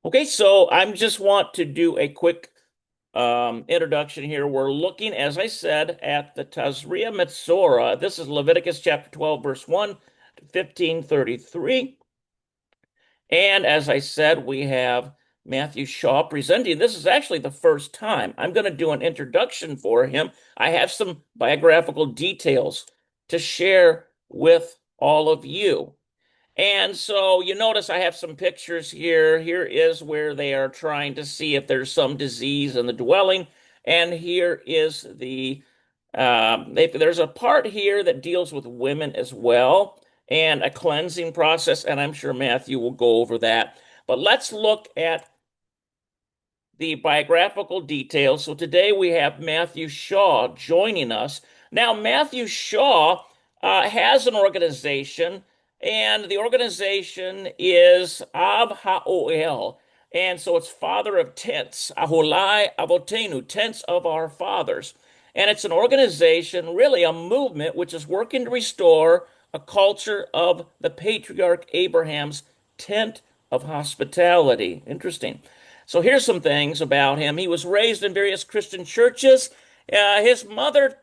Okay, so I just want to do a quick introduction here. We're looking, as I said, at the Tazria Metzora. This is Leviticus chapter 12, verse 1 to 15:33. And as I said, we have Matthew Shaw presenting. This is actually the first time. I'm going to do an introduction for him. I have some biographical details to share with all of you. And so you notice I have some pictures here. Here is where they are trying to see if there's some disease in the dwelling. And here is there's a part here that deals with women as well and a cleansing process. And I'm sure Matthew will go over that. But let's look at the biographical details. So today we have Matthew Shaw joining us. Now, Matthew Shaw has an organization, and the organization is Ab HaOel. And so it's Father of Tents, Aholai Avotenu, Tents of Our Fathers. And it's an organization, really a movement, which is working to restore a culture of the patriarch Abraham's tent of hospitality. Interesting. So here's some things about him. He was raised in various Christian churches. His mother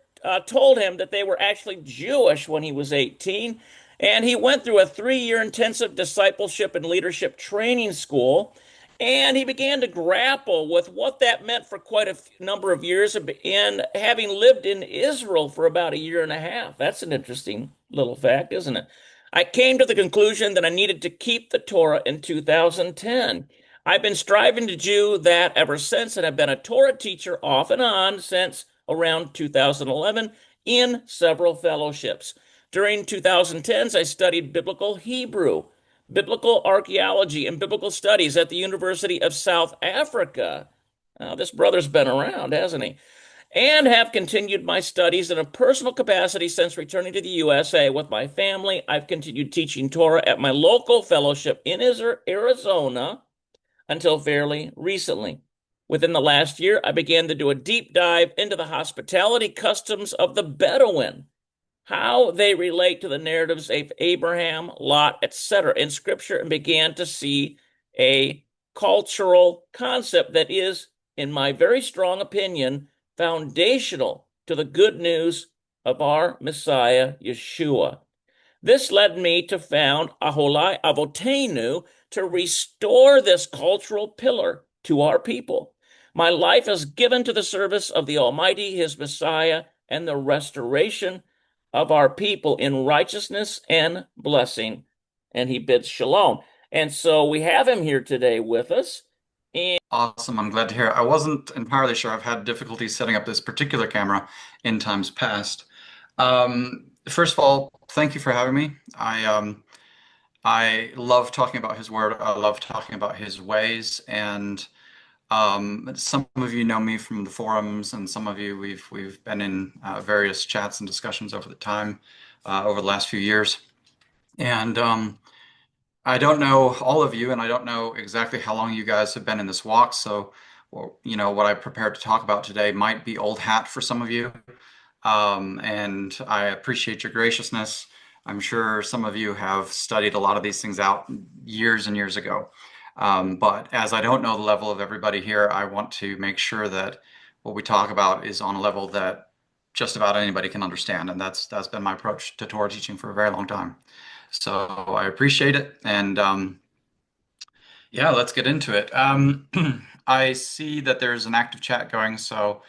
told him that they were actually Jewish when he was 18, and he went through a 3-year intensive discipleship and leadership training school. And he began to grapple with what that meant for quite a number of years, and having lived in Israel for about a year and a half. That's an interesting little fact, isn't it? I came to the conclusion that I needed to keep the Torah in 2010. I've been striving to do that ever since, and I've been a Torah teacher off and on since around 2011 in several fellowships. During 2010s, I studied biblical Hebrew, biblical archaeology, and biblical studies at the University of South Africa. This brother's been around, hasn't he? And have continued my studies in a personal capacity since returning to the USA with my family. I've continued teaching Torah at my local fellowship in Arizona until fairly recently. Within the last year, I began to do a deep dive into the hospitality customs of the Bedouin, how they relate to the narratives of Abraham, Lot, etc. in Scripture, and began to see a cultural concept that is, in my very strong opinion, foundational to the good news of our Messiah, Yeshua. This led me to found Aholai Avotenu to restore this cultural pillar to our people. My life is given to the service of the Almighty, His Messiah, and the restoration of our people in righteousness and blessing. And he bids shalom. And so we have him here today with us. And Awesome. I'm glad to hear. I wasn't entirely sure. I've had difficulty setting up this particular camera in times past. First of all, thank you for having me. I love talking about his word. I love talking about his ways. And some of you know me from the forums, and some of you we've been in various chats and discussions over the time, over the last few years. And I don't know all of you, and I don't know exactly how long you guys have been in this walk. So, what I prepared to talk about today might be old hat for some of you. And I appreciate your graciousness. I'm sure some of you have studied a lot of these things out years and years ago. But as I don't know the level of everybody here, I want to make sure that what we talk about is on a level that just about anybody can understand. And that's been my approach to Torah teaching for a very long time. So I appreciate it. And yeah, let's get into it. I see that there's an active chat going. So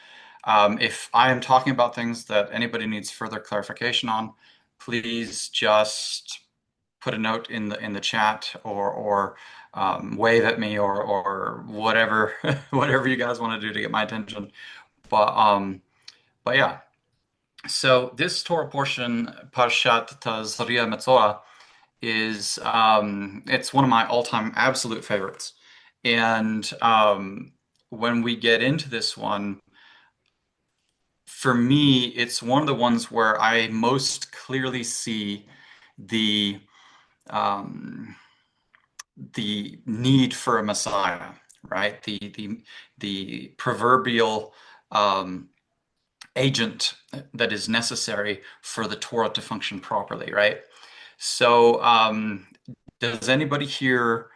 if I am talking about things that anybody needs further clarification on, please just put a note in the chat, or wave at me, or whatever whatever you guys want to do to get my attention. But yeah. So this Torah portion, Parshat Tazria Metzora, is it's one of my all-time absolute favorites. And when we get into this one, for me, it's one of the ones where I most clearly see the um, the need for a Messiah, right? The proverbial um, agent that is necessary for the Torah to function properly, right? So, does anybody here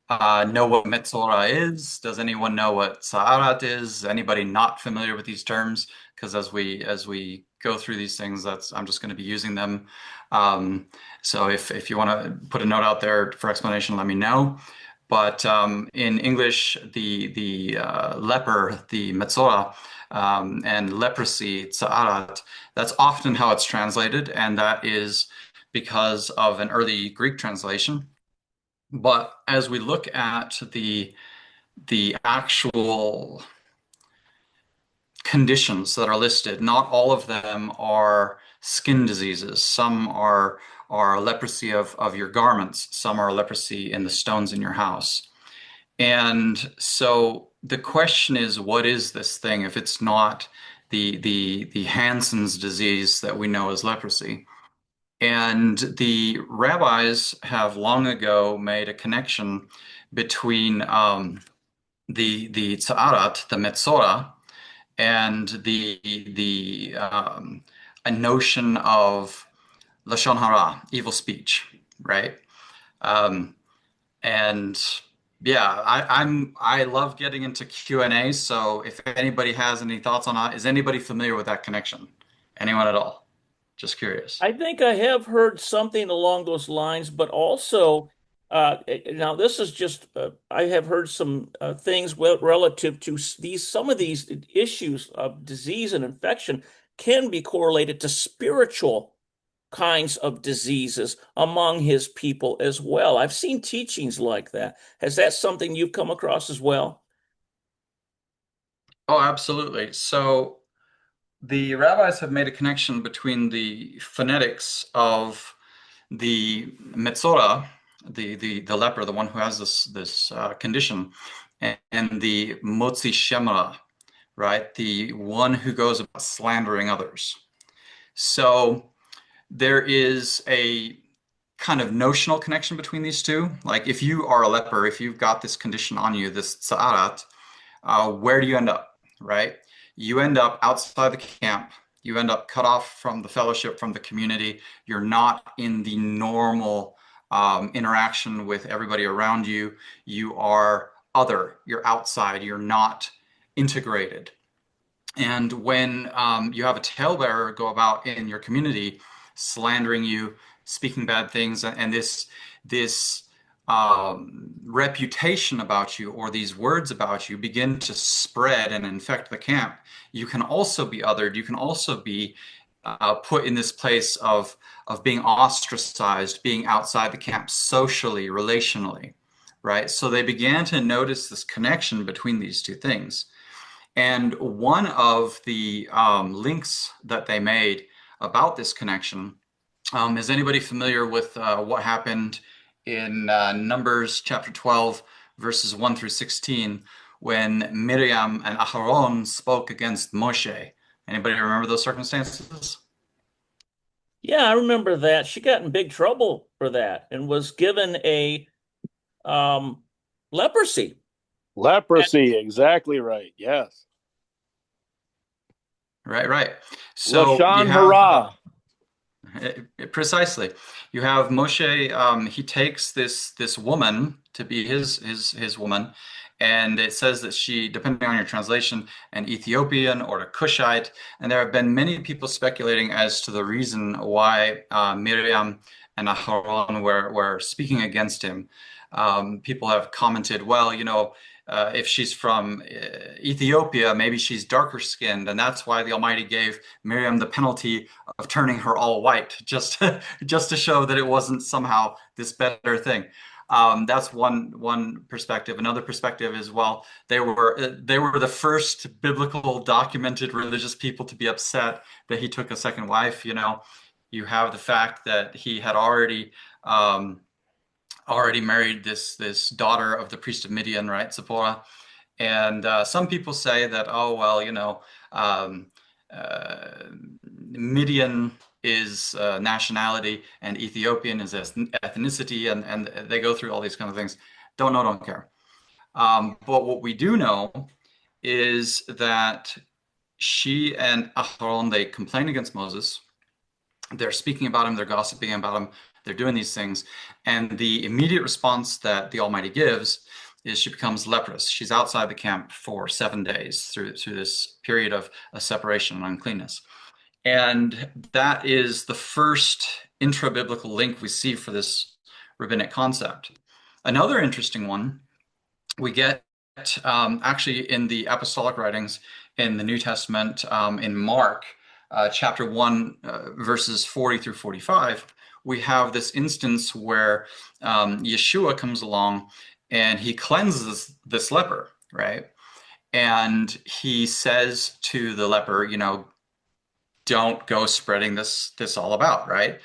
know what Metzora is? Does anyone know what Sa'arat is? Anybody not familiar with these terms? Because as we go through these things, that's I'm just going to be using them. Um, so if you want to put a note out there for explanation, let me know. But in English, the leper, the Metzora, and leprosy, Sa'arat, that's often how it's translated, and that is because of an early Greek translation. But as we look at the actual conditions that are listed, not all of them are skin diseases. Some are leprosy of your garments. Some are leprosy in the stones in your house. And so the question is, what is this thing if it's not the Hansen's disease that we know as leprosy? And the rabbis have long ago made a connection between the tza'arat, the metzora, and the a notion of lashon hara, evil speech, right? Um, and yeah, I love getting into Q&A. So if anybody has any thoughts on that, is anybody familiar with that connection? Anyone at all? Just curious. I think I have heard something along those lines, but also now this is just I have heard some things relative to these some of these issues of disease and infection can be correlated to spiritual kinds of diseases among his people as well. I've seen teachings like that. Has that something you've come across as well? Oh, absolutely. So the rabbis have made a connection between the phonetics of the Metzora, the leper, the one who has this condition, and the Motzi Shemra, right? The one who goes about slandering others. So there is a kind of notional connection between these two. Like if you are a leper, if you've got this condition on you, this Sa'arat, where do you end up, right? You end up outside the camp. You end up cut off from the fellowship, from the community. You're not in the normal interaction with everybody around you. You are other. You're outside. You're not integrated. And when you have a talebearer go about in your community, slandering you, speaking bad things, and this reputation about you or these words about you begin to spread and infect the camp, you can also be othered. You can also be put in this place of being ostracized, being outside the camp socially, relationally, right? So they began to notice this connection between these two things. And one of the links that they made about this connection, is anybody familiar with what happened in Numbers chapter 12, verses 1 through 16, when Miriam and Aharon spoke against Moshe? Anybody remember those circumstances? Yeah, I remember that. She got in big trouble for that and was given a um, leprosy. Leprosy, exactly right. Yes. Right, right. So you Lashon have Hara. precisely. You have Moshe. He takes this woman to be his woman, and it says that she, depending on your translation, an Ethiopian or a Cushite. And there have been many people speculating as to the reason why Miriam and Aharon were speaking against him. People have commented, well, if she's from Ethiopia, maybe she's darker skinned, and that's why the Almighty gave Miriam the penalty of turning her all white, just to show that it wasn't somehow this better thing. That's one perspective. Another perspective is, well, they were the first biblical documented religious people to be upset that he took a second wife. You have the fact that he had already married this daughter of the priest of Midian, right, Zipporah. And some people say that, oh, well, um, uh, Midian is nationality and Ethiopian is ethnicity, and they go through all these kind of things. Don't know, don't care. But what we do know is that she and Aharon, they complain against Moses. They're speaking about him, they're gossiping about him, They're doing these things. And the immediate response that the Almighty gives is she becomes leprous. She's outside the camp for 7 days through this period of a separation and uncleanness. And that is the first intra-biblical link we see for this rabbinic concept. Another interesting one we get actually in the apostolic writings in the New Testament, in Mark chapter 1, verses 40 through 45. We have this instance where Yeshua comes along and he cleanses this leper, right? And he says to the leper, don't go spreading this all about, right?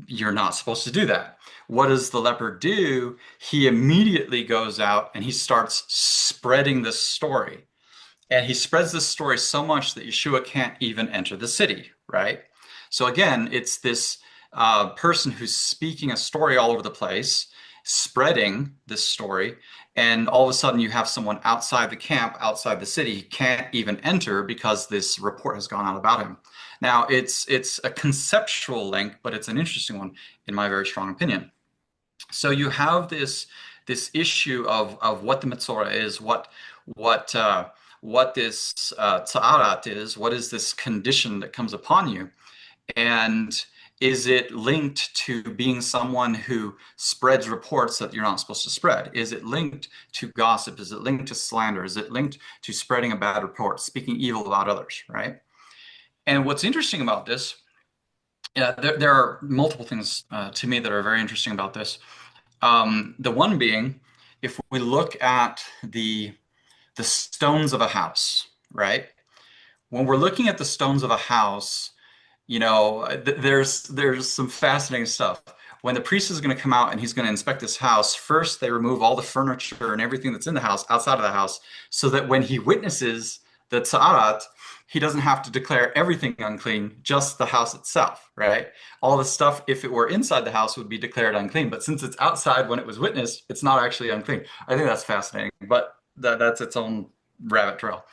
You're not supposed to do that. What does the leper do? He immediately goes out and he starts spreading this story. And he spreads this story so much that Yeshua can't even enter the city, right? So again, it's this person who's speaking a story all over the place, spreading this story, and all of a sudden you have someone outside the camp, outside the city, he can't even enter because this report has gone out about him. Now, it's a conceptual link, but it's an interesting one in my very strong opinion. So you have this issue of what the Metzora is, what this Ta'arat is, what is this condition that comes upon you, and is it linked to being someone who spreads reports that you're not supposed to spread? Is it linked to gossip? Is it linked to slander? Is it linked to spreading a bad report, speaking evil about others, right? And what's interesting about this, there are multiple things to me that are very interesting about this. The one being, if we look at the stones of a house, right? When we're looking at the stones of a house, there's some fascinating stuff. When the priest is going to come out and he's going to inspect this house, first they remove all the furniture and everything that's in the house outside of the house, so that when he witnesses the tza'arat, he doesn't have to declare everything unclean, just the house itself, right? All the stuff, if it were inside the house, would be declared unclean. But since it's outside when it was witnessed, it's not actually unclean. I think that's fascinating, but that's its own rabbit trail.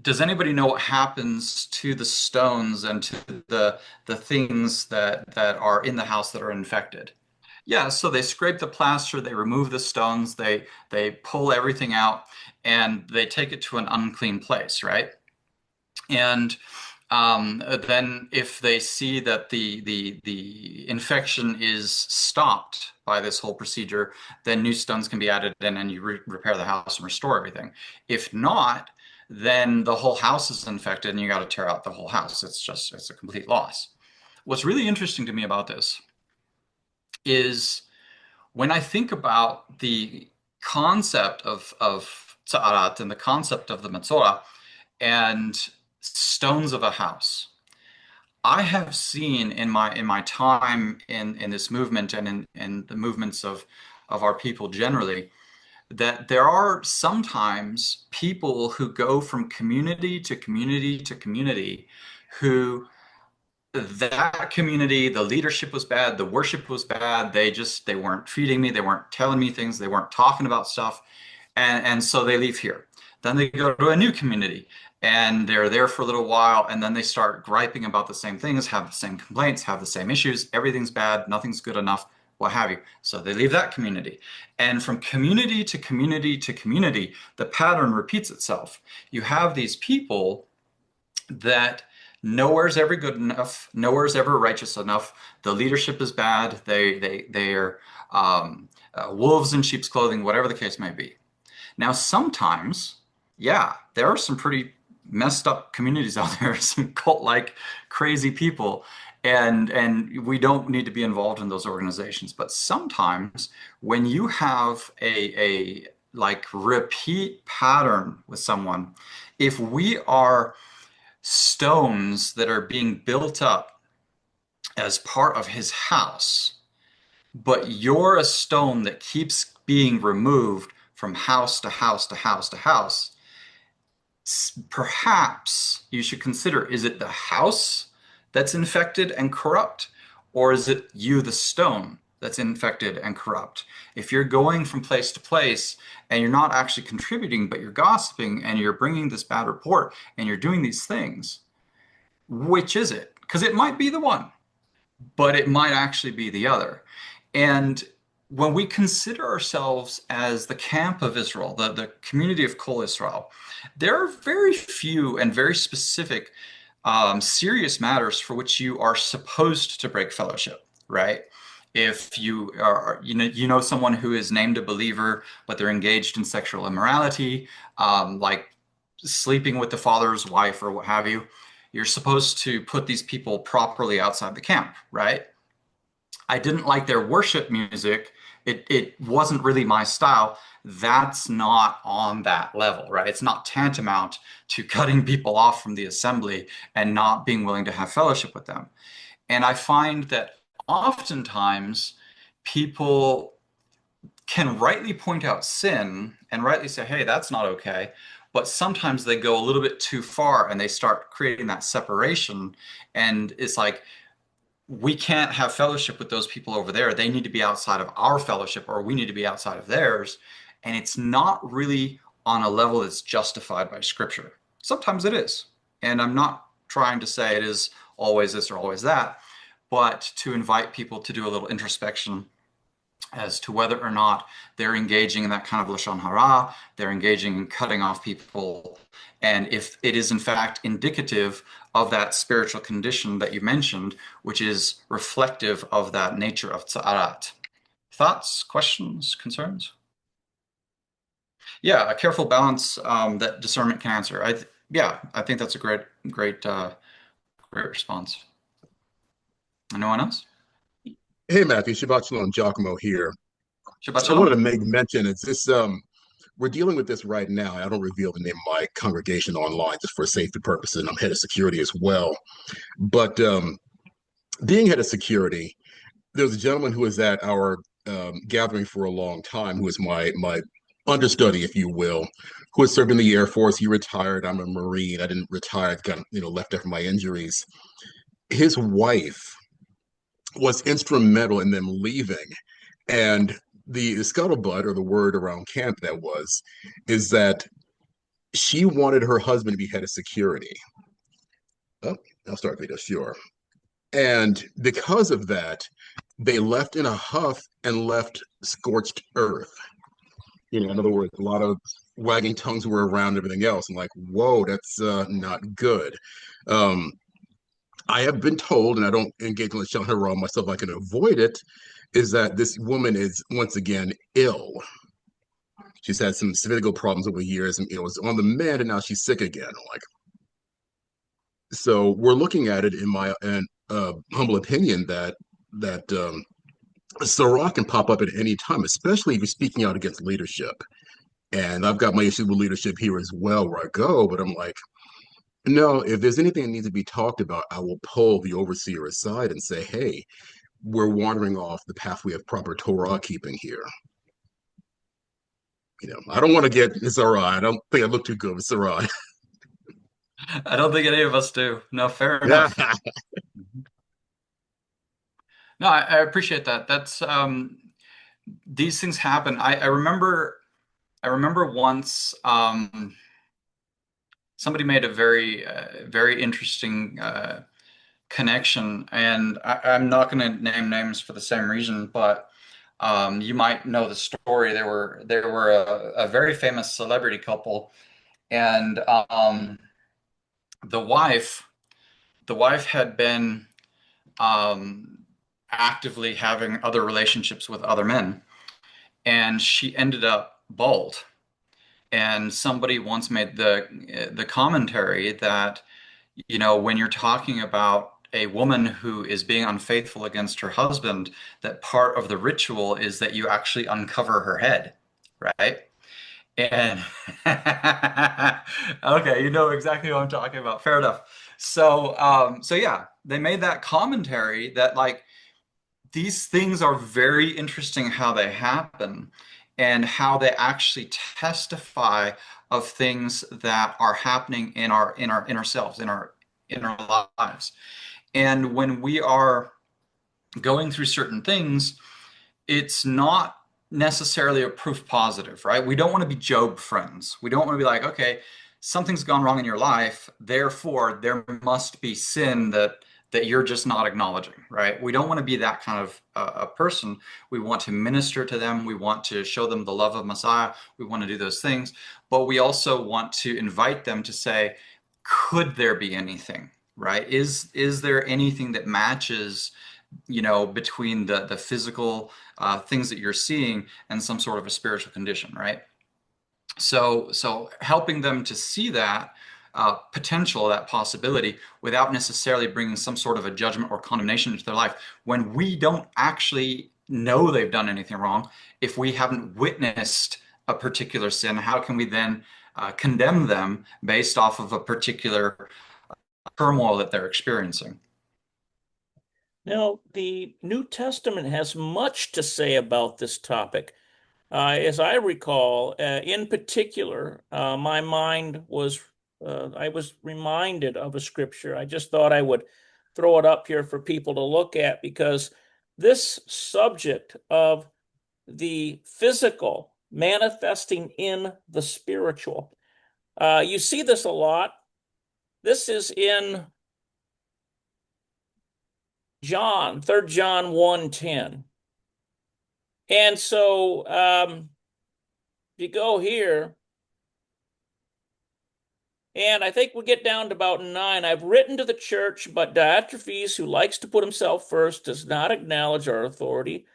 Does anybody know what happens to the stones and to the things that are in the house that are infected? Yeah, so they scrape the plaster, they remove the stones, they pull everything out, and they take it to an unclean place, right? And then if they see that the infection is stopped by this whole procedure, then new stones can be added in and you repair the house and restore everything. If not, then the whole house is infected and you got to tear out the whole house. It's a complete loss. What's really interesting to me about this is when I think about the concept of tza'arat and the concept of the Metzora and stones of a house, I have seen in my time in this movement and in the movements of our people generally, that there are sometimes people who go from community to community to community who that community, the leadership was bad, the worship was bad, they weren't feeding me, they weren't telling me things, they weren't talking about stuff, and so they leave here. Then they go to a new community and they're there for a little while, and then they start griping about the same things, have the same complaints, have the same issues, everything's bad, nothing's good enough, what have you. So they leave that community. And from community to community to community, the pattern repeats itself. You have these people that nowhere's ever good enough, nowhere's ever righteous enough. The leadership is bad. They are wolves in sheep's clothing, whatever the case may be. Now, sometimes, yeah, there are some pretty messed up communities out there, some cult-like crazy people, and we don't need to be involved in those organizations. But sometimes when you have a like repeat pattern with someone, if we are stones that are being built up as part of his house, but you're a stone that keeps being removed from house to house to house to house, perhaps you should consider, is it the house that's infected and corrupt, or is it you, the stone, that's infected and corrupt? If you're going from place to place and you're not actually contributing, but you're gossiping and you're bringing this bad report and you're doing these things, which is it? because it might be the one, but it might actually be the other. And when we consider ourselves as the camp of Israel, the community of Kol Israel, there are very few and very specific serious matters for which you are supposed to break fellowship, right? If you know someone who is named a believer, but they're engaged in sexual immorality, like sleeping with the father's wife or what have you, you're supposed to put these people properly outside the camp, right? I didn't like their worship music. It wasn't really my style. That's not on that level, right? It's not tantamount to cutting people off from the assembly and not being willing to have fellowship with them. And I find that oftentimes people can rightly point out sin and rightly say, hey, that's not okay. But sometimes they go a little bit too far and they start creating that separation. And it's like, we can't have fellowship with those people over there. They need to be outside of our fellowship, or we need to be outside of theirs. And it's not really on a level that's justified by scripture. Sometimes it is. And I'm not trying to say it is always this or always that, but to invite people to do a little introspection as to whether or not they're engaging in that kind of lashon hara, they're engaging in cutting off people, and if it is in fact indicative of that spiritual condition that you mentioned, which is reflective of that nature of tza'arat. Thoughts, questions, concerns? Yeah, a careful balance that discernment can answer. I think that's a great response. Anyone else? Hey Matthew, Shabbat Shalom, Giacomo here. Shabbat So I wanted shalom. to make mention, it's this we're dealing with this right now. I don't reveal the name of my congregation online just for safety purposes, and I'm head of security as well. But being head of security, there was a gentleman who was at our gathering for a long time, who was my understudy, if you will, who had served in the Air Force. He retired. I'm a Marine. I didn't retire. I got left after my injuries. His wife was instrumental in them leaving. And the scuttlebutt, or the word around camp is that she wanted her husband to be head of security. Oh, I'll start video, sure. And because of that, they left in a huff and left scorched earth. In other words, a lot of wagging tongues were around everything else. I'm like, whoa, that's not good. Um, I have been told, and I don't engage in showing her around myself, I can avoid it, is that this woman is once again ill. She's had some physical problems over the years, and it was on the mend, and now she's sick again. Like, so we're looking at it in my humble opinion that Sarah can pop up at any time, especially if you're speaking out against leadership. And I've got my issues with leadership here as well, where I go, but I'm like, no, if there's anything that needs to be talked about, I will pull the overseer aside and say, hey, we're wandering off the pathway of proper Torah keeping here. I don't want to get Sarai. I don't think I look too good with Sarai. I don't think any of us do. No, fair Yeah. enough. No, I appreciate that. That's these things happen. I remember once somebody made a very interesting connection, and I'm not going to name names for the same reason, but you might know the story. They were a very famous celebrity couple, and the wife the wife had been actively having other relationships with other men, and she ended up bald. And somebody once made the commentary that, when you're talking about a woman who is being unfaithful against her husband, that part of the ritual is that you actually uncover her head, right? And okay, you know exactly what I'm talking about. Fair enough. So yeah, they made that commentary that like these things are very interesting how they happen and how they actually testify of things that are happening in our inner selves, in our lives. And when we are going through certain things, it's not necessarily a proof positive, right? We don't want to be Job friends. We don't want to be like, okay, something's gone wrong in your life, therefore there must be sin that you're just not acknowledging, right? We don't want to be that kind of a person. We want to minister to them. We want to show them the love of Messiah. We want to do those things, but we also want to invite them to say, could there be anything, right? Is there anything that matches, between the physical things that you're seeing and some sort of a spiritual condition, right? So helping them to see that potential, that possibility, without necessarily bringing some sort of a judgment or condemnation into their life, when we don't actually know they've done anything wrong. If we haven't witnessed a particular sin, how can we then condemn them based off of a particular turmoil that they're experiencing? Now, the New Testament has much to say about this topic. As I recall, in particular, my mind was, I was reminded of a scripture. I just thought I would throw it up here for people to look at, because this subject of the physical manifesting in the spiritual, you see this a lot. This is in John, 3 John 1:10. And so you go here, and I think we get down to about 9. I've written to the church, but Diotrephes, who likes to put himself first, does not acknowledge our authority.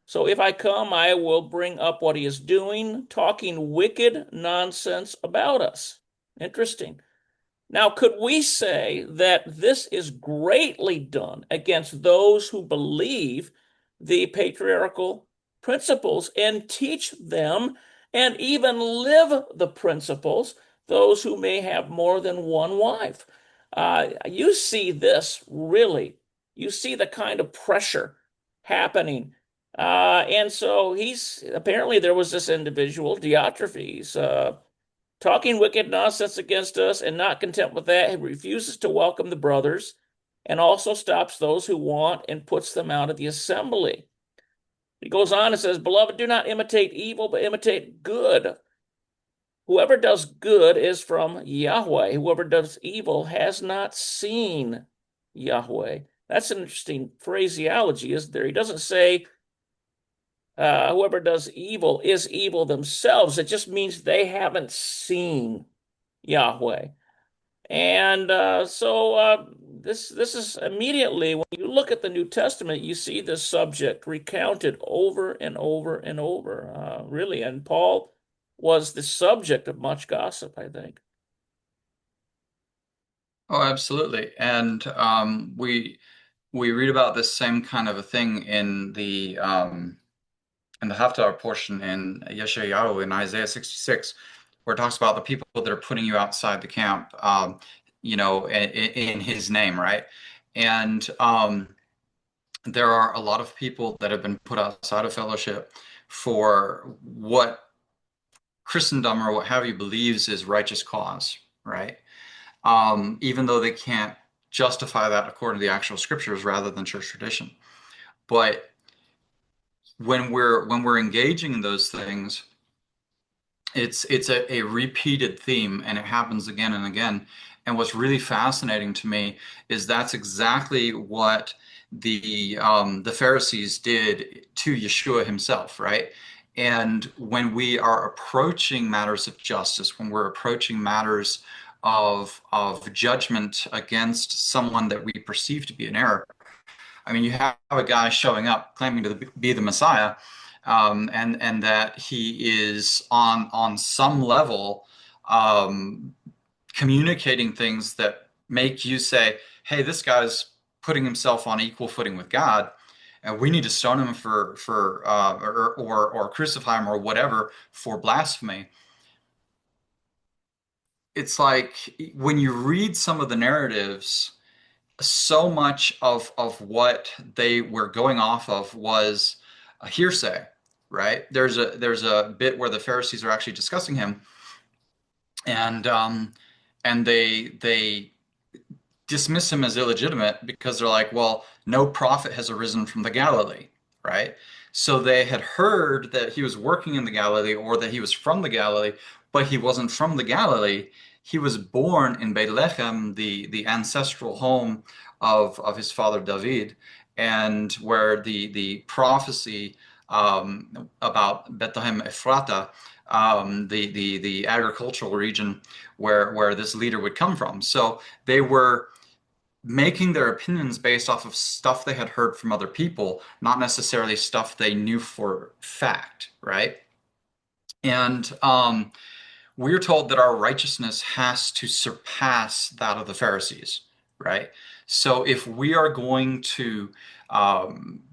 So if I come, I will bring up what he is doing, talking wicked nonsense about us. Interesting. Now, could we say that this is greatly done against those who believe the patriarchal principles and teach them and even live the principles, those who may have more than one wife? You see this really, you see the kind of pressure happening. And so apparently there was this individual, Diotrephes, talking wicked nonsense against us, and not content with that, he refuses to welcome the brothers and also stops those who want and puts them out of the assembly. He goes on and says, "Beloved, do not imitate evil, but imitate good. Whoever does good is from Yahweh. Whoever does evil has not seen Yahweh." That's an interesting phraseology, isn't there? He doesn't say whoever does evil is evil themselves. It just means they haven't seen Yahweh. And this is immediately, when you look at the New Testament, you see this subject recounted over and over and over, really. And Paul was the subject of much gossip, I think. Oh, absolutely. And we read about this same kind of a thing in the Haftarah portion in Yeshayahu in Isaiah 66, where it talks about the people that are putting you outside the camp, in his name, right? And there are a lot of people that have been put outside of fellowship for what Christendom or what have you believes is righteous cause, right? Even though they can't justify that according to the actual scriptures rather than church tradition. But when we're engaging in those things, it's a repeated theme, and it happens again and again. And what's really fascinating to me is that's exactly what the Pharisees did to Yeshua himself, right? And when we are approaching matters of justice, when we're approaching matters of judgment against someone that we perceive to be in error, I mean, you have a guy showing up claiming to be the Messiah, and that he is on some level communicating things that make you say, "Hey, this guy's putting himself on equal footing with God, and we need to stone him or crucify him or whatever for blasphemy." It's like when you read some of the narratives, so much of what they were going off of was a hearsay, right? There's a bit where the Pharisees are actually discussing him, and they dismiss him as illegitimate because they're like, well, no prophet has arisen from the Galilee, right? So they had heard that he was working in the Galilee or that he was from the Galilee, but he wasn't from the Galilee. He was born in Bethlehem, the ancestral home of his father David, and where the prophecy about Bethlehem Ephrata, the agricultural region where this leader would come from. So they were making their opinions based off of stuff they had heard from other people, not necessarily stuff they knew for fact, right? And we're told that our righteousness has to surpass that of the Pharisees, right? So if we are going to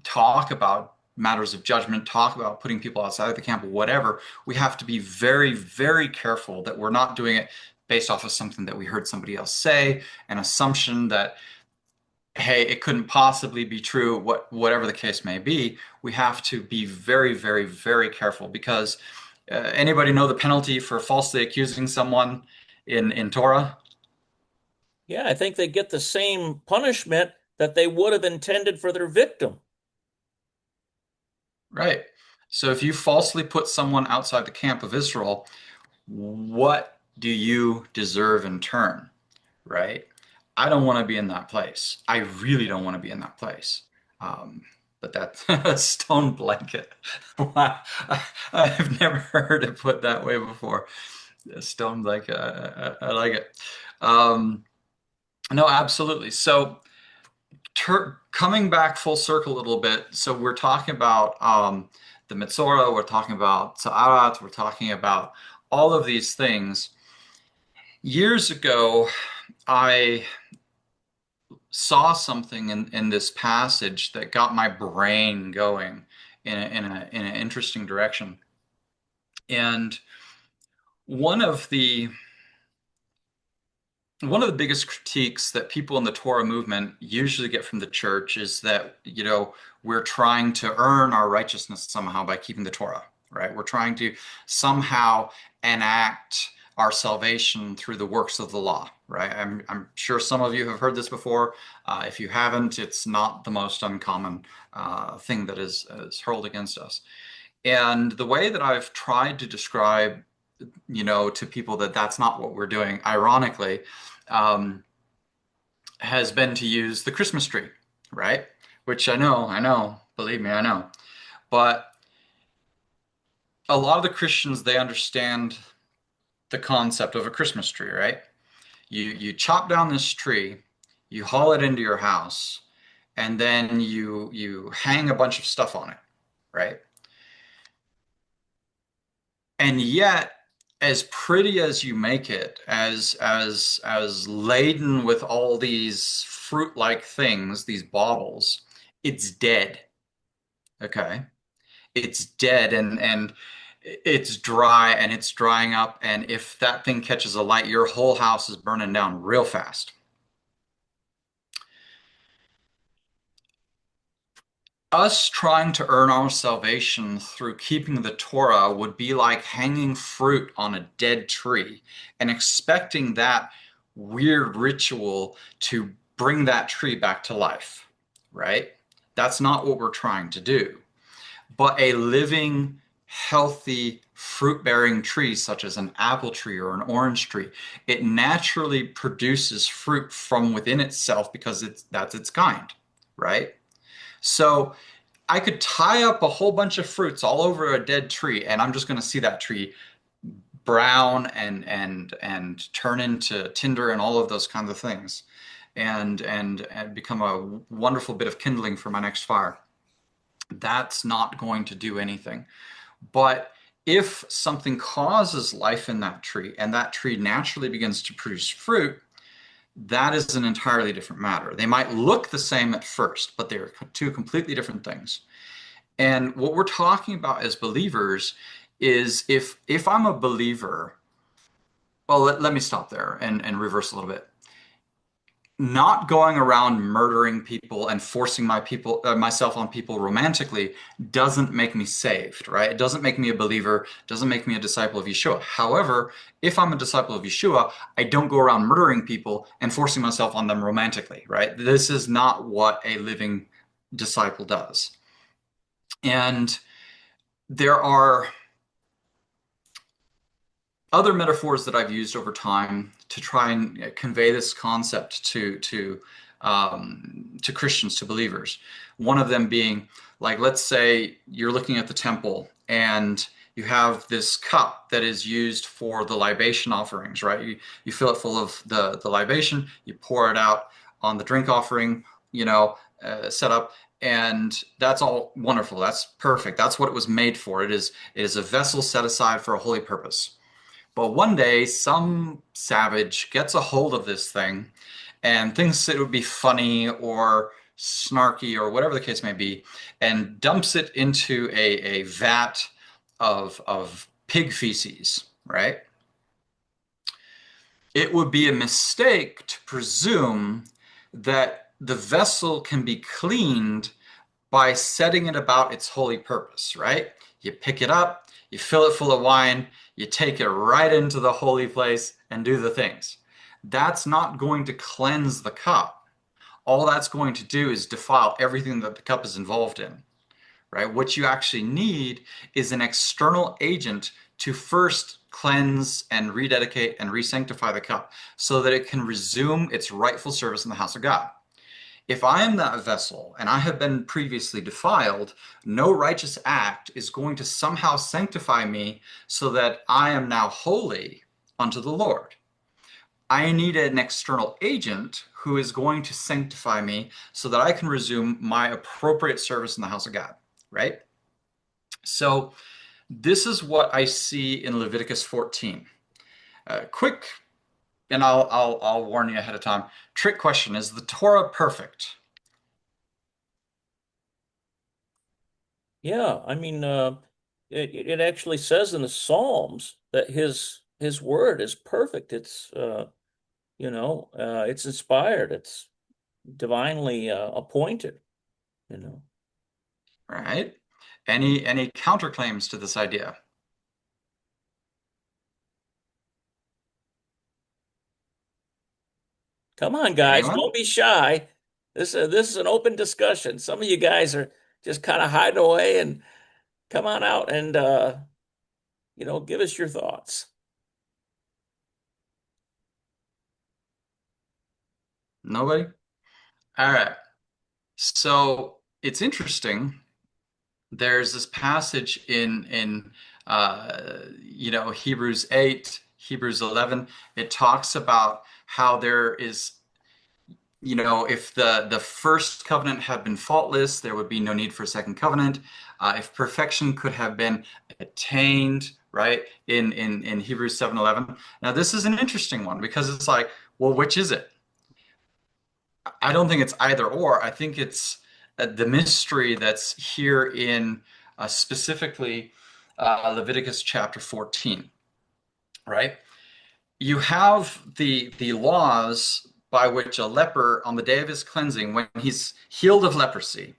talk about matters of judgment, talk about putting people outside of the camp, whatever, we have to be very, very careful that we're not doing it based off of something that we heard somebody else say, an assumption that, hey, it couldn't possibly be true, whatever the case may be. We have to be very, very, very careful because anybody know the penalty for falsely accusing someone in Torah? Yeah, I think they get the same punishment that they would have intended for their victim. Right. So if you falsely put someone outside the camp of Israel, what do you deserve in turn? Right? I don't want to be in that place. I really don't want to be in that place. Um, but that's a stone blanket. Wow. I've never heard it put that way before. A stone blanket. I like it. Um, no, absolutely. So coming back full circle a little bit, so we're talking about the Metzora, we're talking about Sa'arat, we're talking about all of these things. Years ago, I saw something in this passage that got my brain going in an interesting direction. And one of the one of the biggest critiques that people in the Torah movement usually get from the church is that, we're trying to earn our righteousness somehow by keeping the Torah, right? We're trying to somehow enact our salvation through the works of the law, right? I'm sure some of you have heard this before. If you haven't, it's not the most uncommon thing that is hurled against us. And the way that I've tried to describe, to people that that's not what we're doing, ironically, um, has been to use the Christmas tree, right? Which I know, believe me, I know. But a lot of the Christians, they understand the concept of a Christmas tree, right? You chop down this tree, you haul it into your house, and then you hang a bunch of stuff on it, right? And yet, as pretty as you make it, as laden with all these fruit-like things, these baubles, it's dead. Okay. It's dead and it's dry and it's drying up. And if that thing catches a light, your whole house is burning down real fast. Us trying to earn our salvation through keeping the Torah would be like hanging fruit on a dead tree and expecting that weird ritual to bring that tree back to life, right? That's not what we're trying to do. But a living, healthy, fruit-bearing tree, such as an apple tree or an orange tree, it naturally produces fruit from within itself because that's its kind, right? So I could tie up a whole bunch of fruits all over a dead tree, and I'm just going to see that tree brown and turn into tinder and all of those kinds of things, and become a wonderful bit of kindling for my next fire. That's not going to do anything. But if something causes life in that tree and that tree naturally begins to produce fruit, that is an entirely different matter. They might look the same at first, but they're two completely different things. And what we're talking about as believers is if I'm a believer, well, let me stop there and reverse a little bit. Not going around murdering people and forcing myself on people romantically doesn't make me saved, right? It doesn't make me a believer, doesn't make me a disciple of Yeshua. However, if I'm a disciple of Yeshua, I don't go around murdering people and forcing myself on them romantically, right? This is not what a living disciple does. And there are other metaphors that I've used over time to try and convey this concept to to Christians, to believers. One of them being, like, let's say you're looking at the temple and you have this cup that is used for the libation offerings, right? You fill it full of the libation, you pour it out on the drink offering, set up, and that's all wonderful. That's perfect. That's what it was made for. It is a vessel set aside for a holy purpose. But one day, some savage gets a hold of this thing and thinks it would be funny or snarky or whatever the case may be, and dumps it into a vat of pig feces, right? It would be a mistake to presume that the vessel can be cleaned by setting it about its holy purpose, right? You pick it up, you fill it full of wine, you take it right into the holy place and do the things. That's not going to cleanse the cup. All that's going to do is defile everything that the cup is involved in, right? What you actually need is an external agent to first cleanse and rededicate and re-sanctify the cup so that it can resume its rightful service in the house of God. If I am that vessel and I have been previously defiled, no righteous act is going to somehow sanctify me so that I am now holy unto the Lord. I need an external agent who is going to sanctify me so that I can resume my appropriate service in the house of God, right? So this is what I see in Leviticus 14. Quick, and I'll warn you ahead of time. Trick question: is the Torah perfect? Yeah, I mean, it actually says in the Psalms that his word is perfect. It's inspired. It's divinely appointed. You know, Right? Any counterclaims to this idea? come on, guys, Anyone? don't be shy. This is an open discussion. Some of you guys are just kind of hiding away, and come on out and give us your thoughts. Nobody? All right. So it's interesting. There's this passage in Hebrews 8, Hebrews 11. It talks about how there is, if the first covenant had been faultless, there would be no need for a second covenant. If perfection could have been attained, right, in Hebrews 7:11. Now this is an interesting one because it's like, well, which is it? I don't think it's either or. I think it's the mystery that's here in specifically Leviticus chapter 14, right? You have the laws by which a leper on the day of his cleansing, when he's healed of leprosy,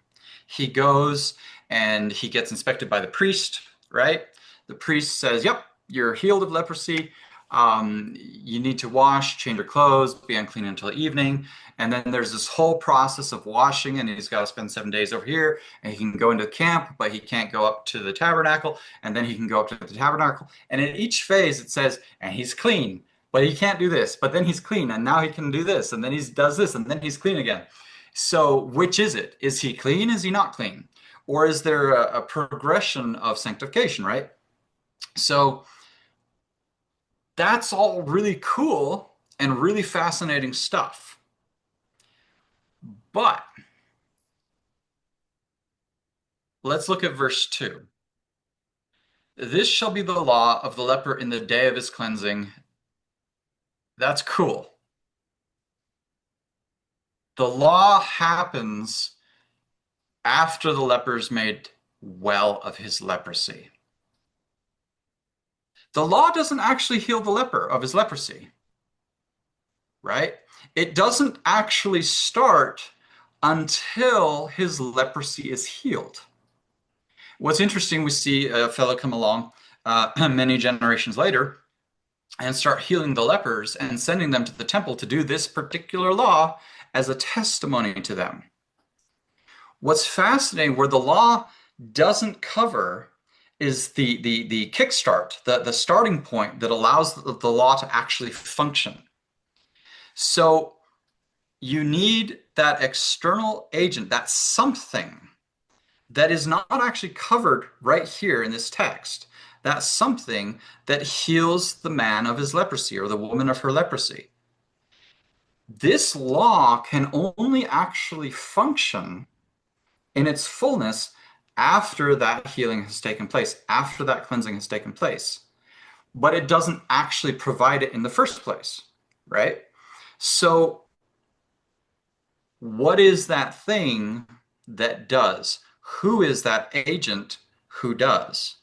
he goes and he gets inspected by the priest, right? The priest says, "Yep, you're healed of leprosy. You need to wash, change your clothes, be unclean until evening." And then there's this whole process of washing, and he's got to spend 7 days over here, and he can go into the camp, but he can't go up to the tabernacle, and then he can go up to the tabernacle. And in each phase, it says, and he's clean, but he can't do this, but then he's clean, and now he can do this, and then he does this, and then he's clean again. So which is it? Is he clean? Is he not clean? Or is there a progression of sanctification, right? So that's all really cool and really fascinating stuff. But let's look at verse 2. This shall be the law of the leper in the day of his cleansing. That's cool. The law happens after the leper's made well of his leprosy. The law doesn't actually heal the leper of his leprosy, right? It doesn't actually start until his leprosy is healed. What's interesting, we see a fellow come along many generations later and start healing the lepers and sending them to the temple to do this particular law as a testimony to them. What's fascinating, where the law doesn't cover, is the kickstart, the starting point that allows the law to actually function. So you need that external agent, that something that is not actually covered right here in this text, that something that heals the man of his leprosy or the woman of her leprosy. This law can only actually function in its fullness after that healing has taken place, after that cleansing has taken place. But it doesn't actually provide it in the first place, right? So, what is that thing that does? Who is that agent who does?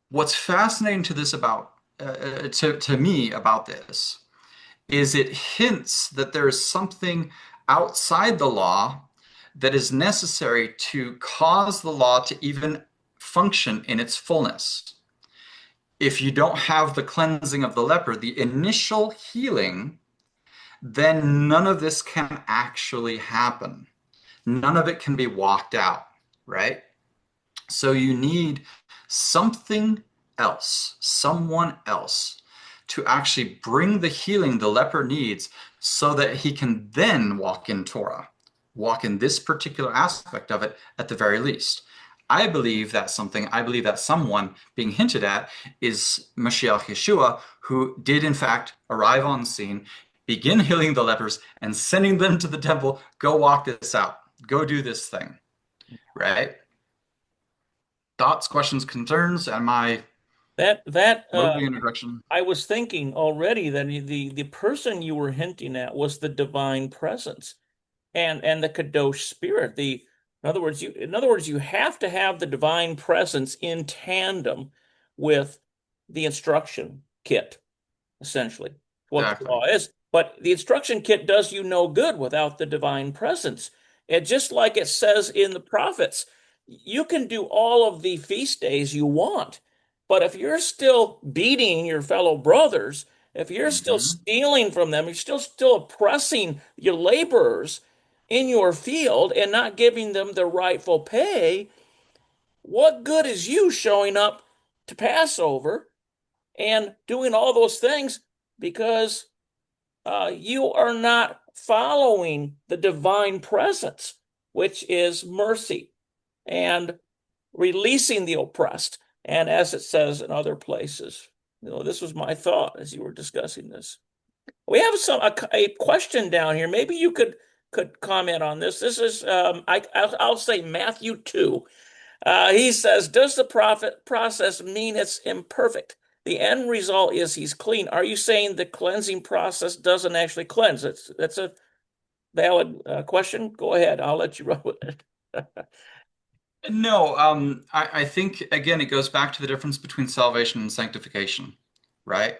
What's fascinating to this about to me about this is it hints that there is something outside the law that is necessary to cause the law to even function in its fullness. If you don't have the cleansing of the leper, the initial healing, then none of this can actually happen. None of it can be walked out, right? So you need something else, someone else, to actually bring the healing the leper needs so that he can then walk in Torah, walk in this particular aspect of it at the very least. I believe that someone being hinted at is Mashiach Yeshua, who did in fact arrive on scene, begin healing the lepers and sending them to the temple, go walk this out, go do this thing, right? Thoughts, questions, concerns? Am I That moving in a direction? I was thinking already that the person you were hinting at was the divine presence and the Kadosh Spirit. In other words, you have to have the divine presence in tandem with the instruction kit, essentially, what the Exactly. law is. But the instruction kit does you no good without the divine presence. And just like it says in the prophets, you can do all of the feast days you want, but if you're still beating your fellow brothers, if you're still Mm-hmm. stealing from them, you're still oppressing your laborers in your field and not giving them the rightful pay, what good is you showing up to Passover and doing all those things because you are not following the divine presence, which is mercy and releasing the oppressed. And as it says in other places, this was my thought as you were discussing this. We have a question down here. Maybe you could comment on this. This is I'll say Matthew 2. He says, "Does the prophet process mean it's imperfect? The end result is he's clean." Are you saying the cleansing process doesn't actually cleanse? That's a valid question. Go ahead. I'll let you run with it. No, I think again it goes back to the difference between salvation and sanctification, right?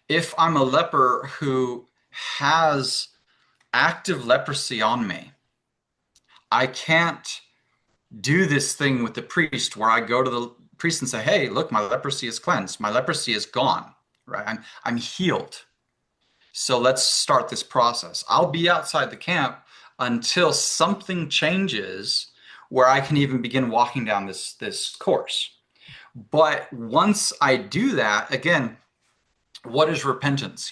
If I'm a leper who has active leprosy on me, I can't do this thing with the priest where I go to the priest and say, "Hey, look, my leprosy is cleansed. My leprosy is gone, right? I'm healed. So let's start this process." I'll be outside the camp until something changes where I can even begin walking down this course. But once I do that, again, what is repentance?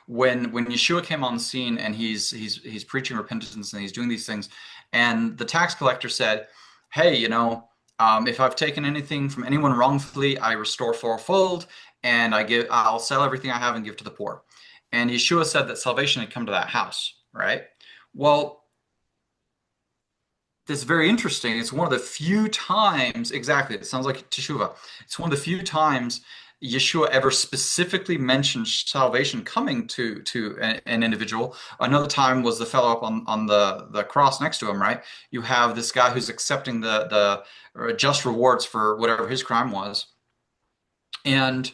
When Yeshua came on the scene and he's preaching repentance and he's doing these things, and the tax collector said, "Hey, if I've taken anything from anyone wrongfully, I restore fourfold, and I'll sell everything I have and give to the poor." And Yeshua said that salvation had come to that house, right? Well, that's very interesting. It's one of the few times, exactly, it sounds like teshuvah. It's one of the few times Yeshua ever specifically mentioned salvation coming to an individual. Another time was the fellow up on the cross next to him, right? You have this guy who's accepting the just rewards for whatever his crime was. And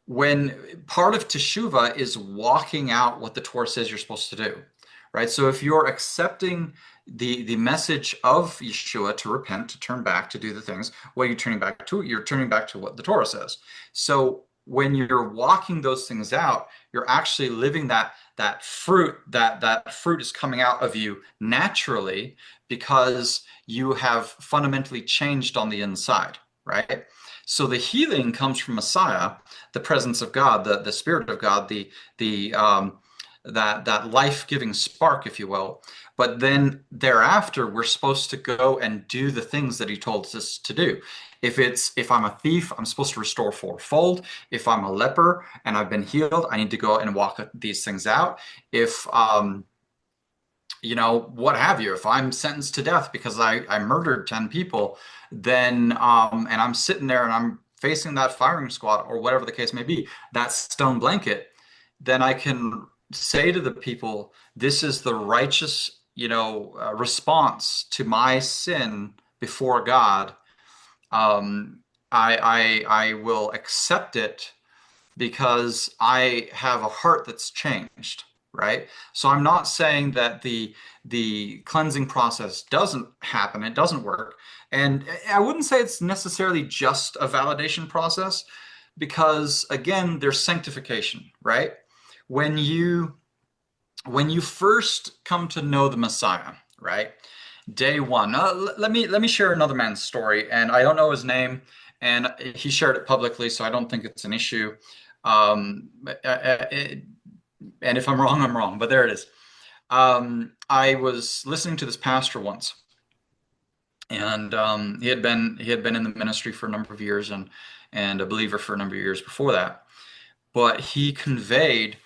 when part of teshuvah is walking out what the Torah says you're supposed to do, right? So if you're accepting the message of Yeshua to repent, to turn back, to do the things, what are you turning back to? You're turning back to what the Torah says. So when you're walking those things out, you're actually living that fruit. That fruit is coming out of you naturally because you have fundamentally changed on the inside, right? So the healing comes from Messiah, the presence of God, the Spirit of God, that life-giving spark, if you will. But then thereafter, we're supposed to go and do the things that he told us to do. If I'm a thief, I'm supposed to restore fourfold. If I'm a leper and I've been healed, I need to go and walk these things out. If what have you, if I'm sentenced to death because I murdered 10 people, then and I'm sitting there and I'm facing that firing squad or whatever the case may be, that stone blanket, then I can say to the people, this is the righteous, response to my sin before God. I will accept it because I have a heart that's changed, right? So I'm not saying that the cleansing process doesn't happen, it doesn't work. And I wouldn't say it's necessarily just a validation process because again, there's sanctification, right? When you when you first come to know the Messiah, right? Day one. Let me share another man's story, and I don't know his name, and he shared it publicly, so I don't think it's an issue. Um, and if I'm wrong, I'm wrong, but there it is. I was listening to this pastor once, and he had been in the ministry for a number of years and a believer for a number of years before that. But he conveyed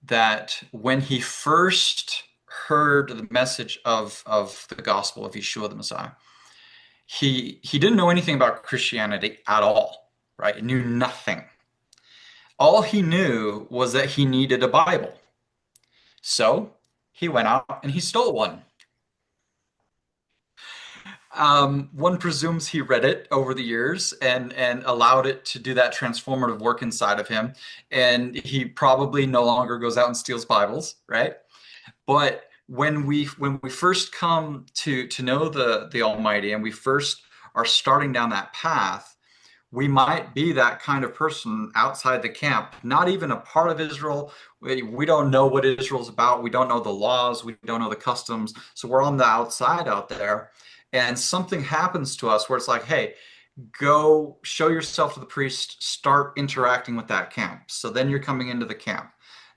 that when he first heard the message of the gospel of Yeshua the Messiah, he didn't know anything about Christianity at all, right? He knew nothing. All he knew was that he needed a Bible. So he went out and he stole one. One presumes he read it over the years and allowed it to do that transformative work inside of him. And he probably no longer goes out and steals Bibles, right? But when we first come to know the Almighty and we first are starting down that path, we might be that kind of person outside the camp, not even a part of Israel. We don't know what Israel's about. We don't know the laws. We don't know the customs. So we're on the outside out there. And something happens to us where it's like, hey, go show yourself to the priest, start interacting with that camp. So then you're coming into the camp.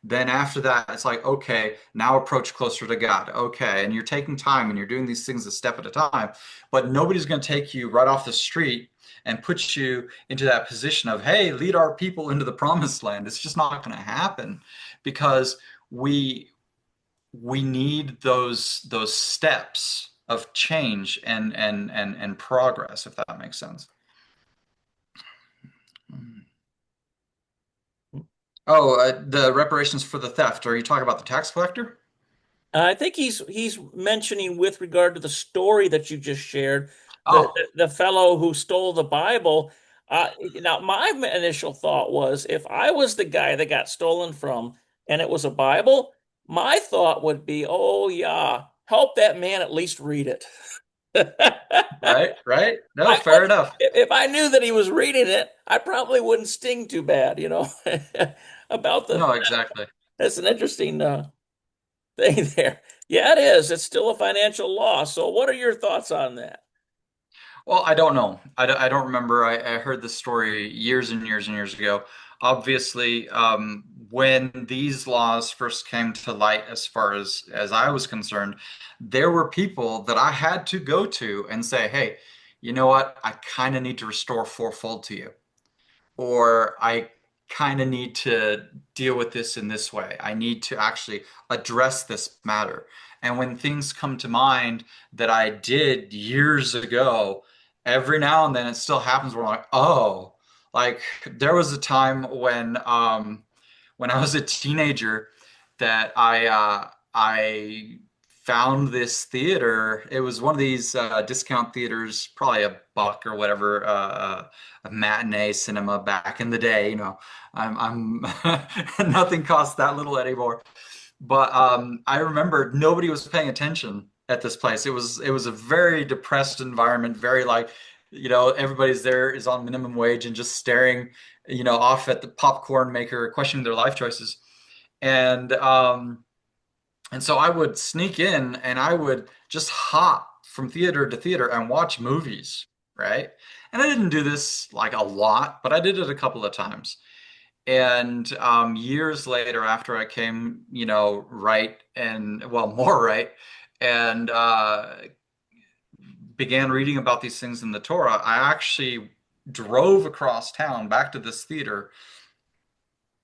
Then after that, it's like, okay, now approach closer to God. Okay. And you're taking time and you're doing these things a step at a time, but nobody's going to take you right off the street and put you into that position of, hey, lead our people into the promised land. It's just not going to happen because we need those steps of change and progress, if that makes sense. Oh, the reparations for the theft. Are you talking about the tax collector? I think he's mentioning with regard to the story that you just shared, the Oh, the fellow who stole the Bible. Now, my initial thought was if I was the guy that got stolen from and it was a Bible, my thought would be, oh yeah, help that man at least read it. right, right. No, I fair would, enough. if I knew that he was reading it, I probably wouldn't sting too bad, about the. No, exactly. That's an interesting thing there. Yeah, it is. It's still a financial loss. So, what are your thoughts on that? Well, I don't know. I don't remember. I heard this story years and years and years ago. Obviously, when these laws first came to light, as far as I was concerned, there were people that I had to go to and say, "Hey, you know what? I kind of need to restore fourfold to you." Or I kind of need to deal with this in this way. I need to actually address this matter. And when things come to mind that I did years ago, every now and then it still happens where I'm like, oh, like there was a time when I was a teenager that I found this theater. It was one of these discount theaters, probably a buck or whatever, a matinee cinema back in the day. I'm nothing costs that little anymore. But I remember nobody was paying attention at this place. It was a very depressed environment, very like, everybody's there is on minimum wage and just staring, off at the popcorn maker, questioning their life choices. And so I would sneak in and I would just hop from theater to theater and watch movies, right? And I didn't do this like a lot, but I did it a couple of times. And years later, after I came, right and well, more right, and began reading about these things in the Torah, I actually drove across town back to this theater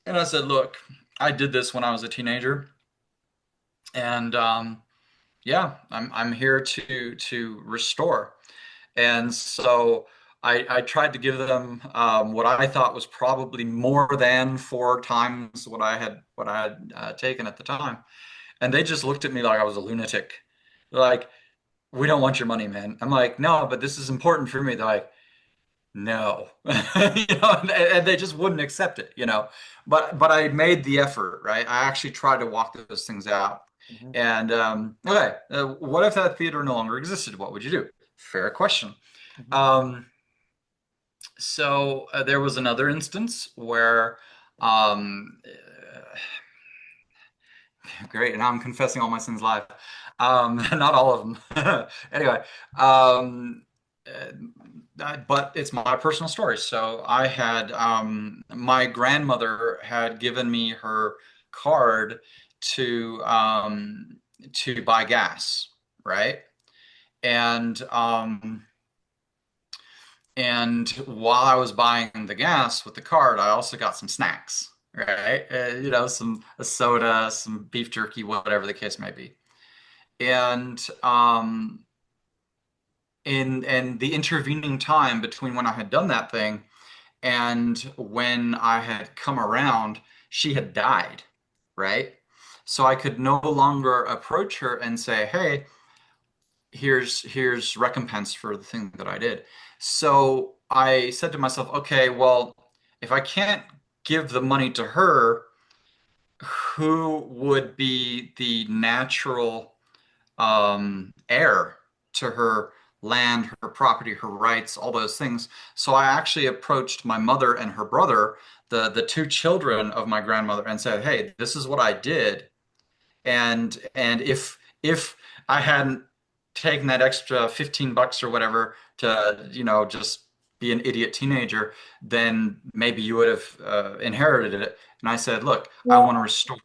and I said, "Look, I did this when I was a teenager, and yeah, I'm here to restore." And so I tried to give them what I thought was probably more than four times what I had taken at the time, and they just looked at me like I was a lunatic. They're like, "We don't want your money, man." I'm like, "No, but this is important for me." They're like, "No," and they just wouldn't accept it. But I made the effort, right? I actually tried to walk those things out. Mhm. And okay, what if that theater no longer existed? What would you do? Fair question. Mhm. Um, so there was another instance where, um, great, and now I'm confessing all my sins live. Not all of them. Anyway, but it's my personal story. So I had my grandmother had given me her card to to buy gas, right? And and while I was buying the gas with the card, I also got some snacks, right? Some a soda, some beef jerky, whatever the case may be. And in the intervening time between when I had done that thing and when I had come around, she had died, right? So I could no longer approach her and say, "Hey, here's recompense for the thing that I did." So I said to myself, "Okay, well, if I can't give the money to her, who would be the natural heir to her land, her property, her rights, all those things?" So I actually approached my mother and her brother, the two children of my grandmother, and said, "Hey, this is what I did, and if I hadn't taken that extra $15 or whatever to, just be an idiot teenager, then maybe you would have inherited it." And I said, "Look, I want to restore."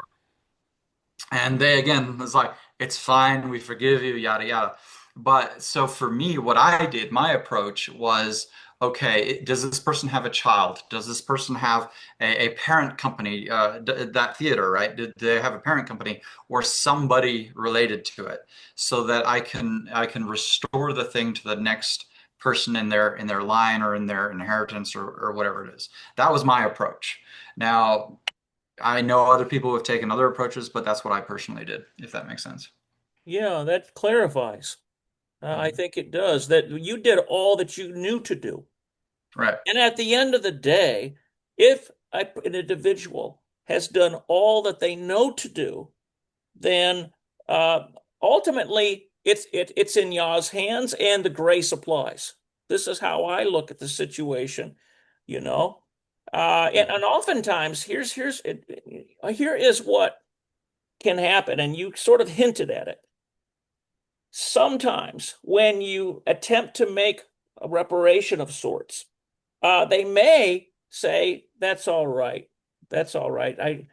And they again was like, "It's fine, we forgive you, yada yada." But so for me, what I did, my approach was, okay, does this person have a child? Does this person have a parent company, that theater, right? Did they have a parent company or somebody related to it, so that I can restore the thing to the next person in their line or in their inheritance, or whatever it is. That was my approach. Now, I know other people have taken other approaches, but that's what I personally did, if that makes sense. Yeah, that clarifies. I Mhm. think it does that you did all that you knew to do. Right. And at the end of the day, if an individual has done all that they know to do, then uh, ultimately it's in Yah's hands and the grace applies. This is how I look at the situation, you know. And Mhm. oftentimes here is what can happen, and you sort of hinted at it. Sometimes when you attempt to make a reparation of sorts, they may say, "That's all right. That's all right. I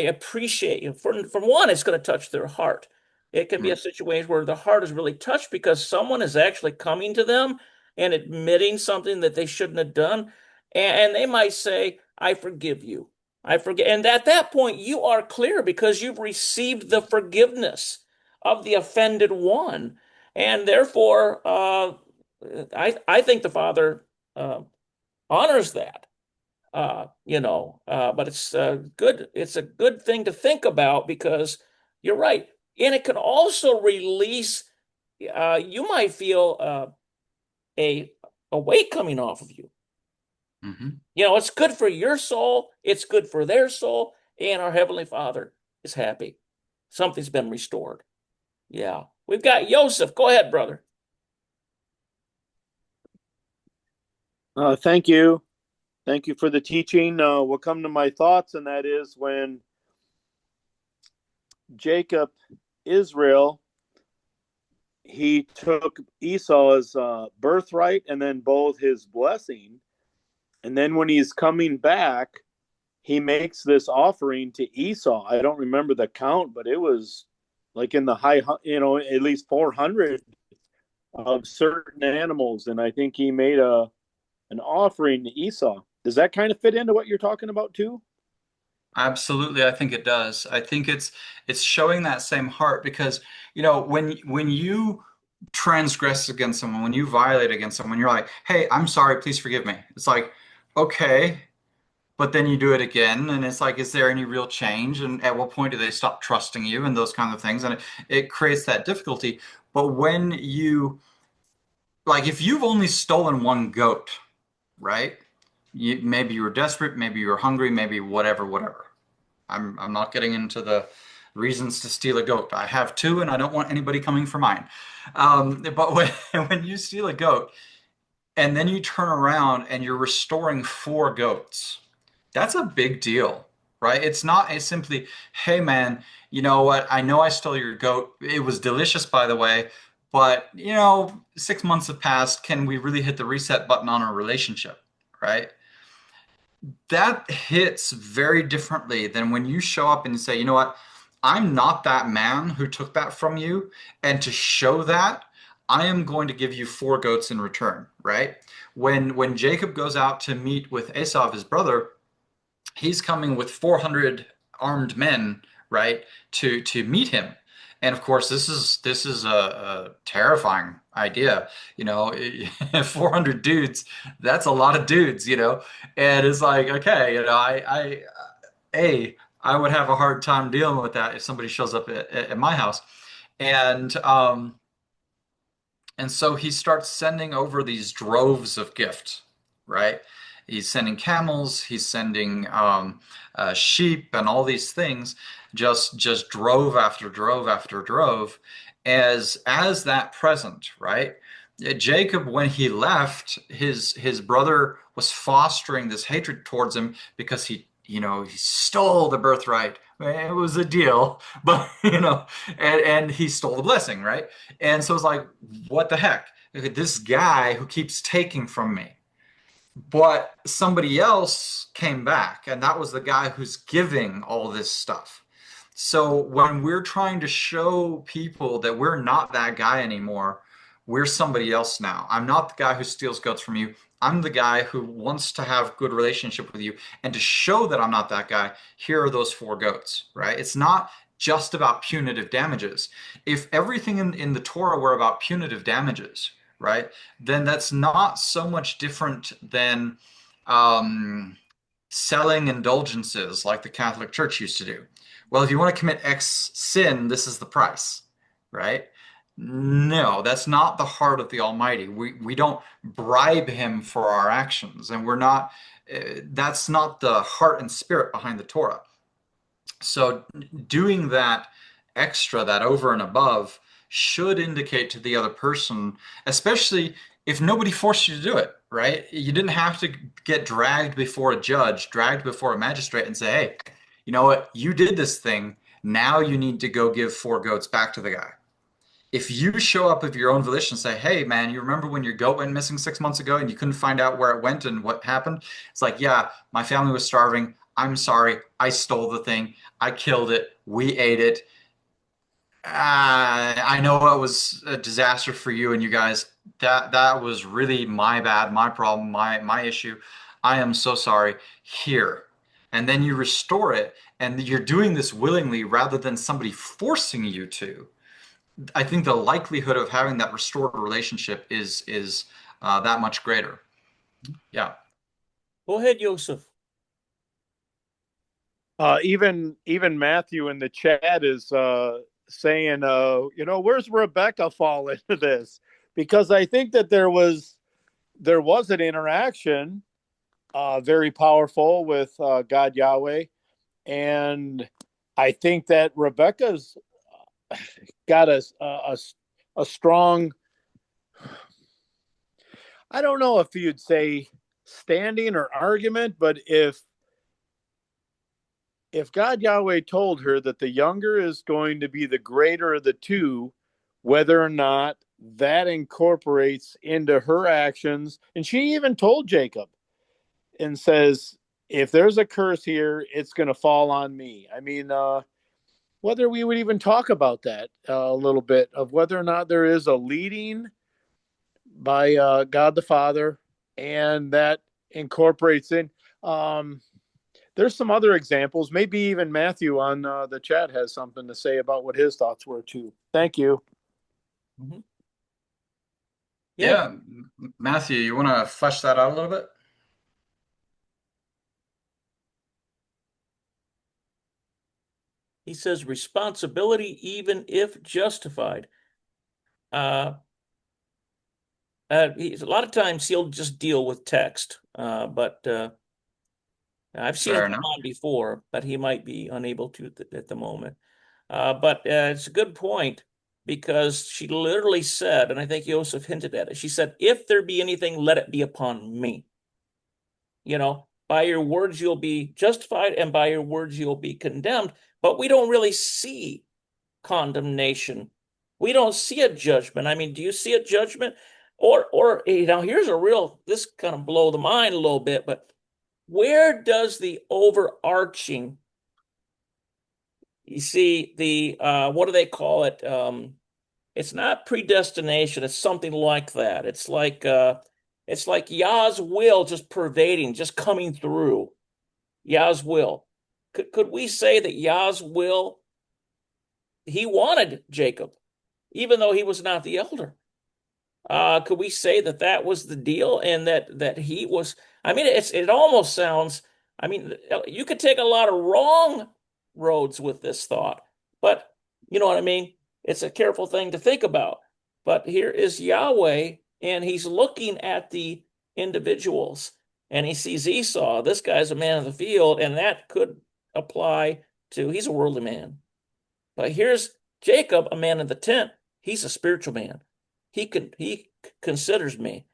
appreciate you." From one, it's going to touch their heart. It can be a Right. situation where the heart is really touched because someone is actually coming to them and admitting something that they shouldn't have done. And they might say, "I forgive you. I forgive." And at that point, you are clear because you've received the forgiveness of the offended one. And therefore, I think the Father uh, honors that. But it's good. It's a good thing to think about because you're right, and it can also release. You might feel a a weight coming off of you. Mhm. It's good for your soul. It's good for their soul, and our Heavenly Father is happy. Something's been restored. Yeah, we've got Joseph. Go ahead, brother. Thank you. Thank you for the teaching. What come to my thoughts, and that is when Jacob, Israel, he took Esau's birthright and then both his blessing. And then when he's coming back, he makes this offering to Esau. I don't remember the count, but it was like in the high, at least 400 of certain animals. And I think he made an offering to Esau. Does that kind of fit into what you're talking about too? Absolutely, I think it does. I think it's showing that same heart because, when you transgress against someone, when you violate against someone, you're like, "Hey, I'm sorry, please forgive me." It's like, okay, but then you do it again, and it's like, is there any real change? And at what point do they stop trusting you and those kind of things? And it creates that difficulty. But when like, if you've only stolen one goat, right? Maybe you were desperate, maybe you were hungry, maybe whatever, whatever. I'm not getting into the reasons to steal a goat. I have two, and I don't want anybody coming for mine. But when when you steal a goat and then you turn around and you're restoring four goats, that's a big deal, right? It's not a simply, hey man, you know what? I know I stole your goat. It was delicious, by the way, but 6 months have passed. Can we really hit the reset button on our relationship, right? That hits very differently than when you show up and you say, you know what, I'm not that man who took that from you. And to show that, I am going to give you four goats in return, right? When Jacob goes out to meet with Esau, his brother, he's coming with 400 armed men, right, to meet him. And of course, this is a terrifying idea, 400 dudes, that's a lot of dudes, and it's like, okay, I would have a hard time dealing with that if somebody shows up at my house. And and so he starts sending over these droves of gift, right? He's sending camels, he's sending sheep, and all these things, just drove after drove after drove, as that present, right? Jacob, when he left, his brother was fostering this hatred towards him because he stole the birthright. It was a deal, but and he stole the blessing, right? And so it's like, what the heck? This guy who keeps taking from me. But somebody else came back, and that was the guy who's giving all this stuff. So when we're trying to show people that we're not that guy anymore, we're somebody else now. I'm not the guy who steals goats from you. I'm the guy who wants to have good relationship with you. And to show that I'm not that guy, here are those four goats, right? It's not just about punitive damages. If everything in the Torah were about punitive damages, right, then that's not so much different than um, selling indulgences like the Catholic Church used to do. Well, if you want to commit X sin, this is the price, right? No, that's not the heart of the Almighty. We don't bribe him for our actions, and we're not. That's not the heart and spirit behind the Torah. So doing that extra, that over and above, should indicate to the other person, especially if nobody forced you to do it, right? You didn't have to get dragged before a judge, dragged before a magistrate and say, hey, you know what? You did this thing. Now you need to go give four goats back to the guy. If you show up of your own volition and say, hey, man, you remember when your goat went missing 6 months ago and you couldn't find out where it went and what happened? It's like, yeah, my family was starving. I'm sorry. I stole the thing. I killed it. We ate it. I know it was a disaster for you and you guys. That was really my bad, my problem, my issue. I am so sorry. Here. And then you restore it, and you're doing this willingly rather than somebody forcing you to. I think the likelihood of having that restored relationship is that much greater. Yeah. Go ahead, Yosef. Even Matthew in the chat is saying, where's Rebecca fall into this? Because I think that there was an interaction, very powerful with God Yahweh, and I think that Rebecca's got a strong. I don't know if you'd say standing or argument, but if God Yahweh told her that the younger is going to be the greater of the two, whether or not that incorporates into her actions, and she even told Jacob and says, if there's a curse here, it's going to fall on me. I mean, whether we would even talk about that a little bit of whether or not there is a leading by God the Father, and that incorporates in. Um, there's some other examples. Maybe even Matthew on the chat has something to say about what his thoughts were too. Thank you. Mhm. Yeah, Yeah, Matthew, you want to flesh that out a little bit? he says responsibility, even if justified. Uh, a lot of times he'll just deal with text, but I've seen him Fair come enough. on before, but he might be unable to at the moment. But it's a good point because she literally said, and I think Joseph hinted at it, she said, if there be anything, let it be upon me. By your words you'll be justified, and by your words you'll be condemned. But we don't really see condemnation. We don't see a judgment. I mean, do you see a judgment? Or here's this kind of blow the mind a little bit, but where does the overarching, you see, what do they call it? It's not predestination, it's something like that. It's like Yah's will just pervading, just coming through. Yah's will. Could we say that Yah's will, he wanted Jacob, even though he was not the elder? Could we say that that was the deal, and that he was? I mean, it almost sounds. I mean, you could take a lot of wrong roads with this thought, but you know what I mean. It's a careful thing to think about. But here is Yahweh, and he's looking at the individuals, and he sees Esau. This guy's a man of the field, and that could apply to. He's a worldly man. But here's Jacob, a man of the tent. He's a spiritual man. He considers me.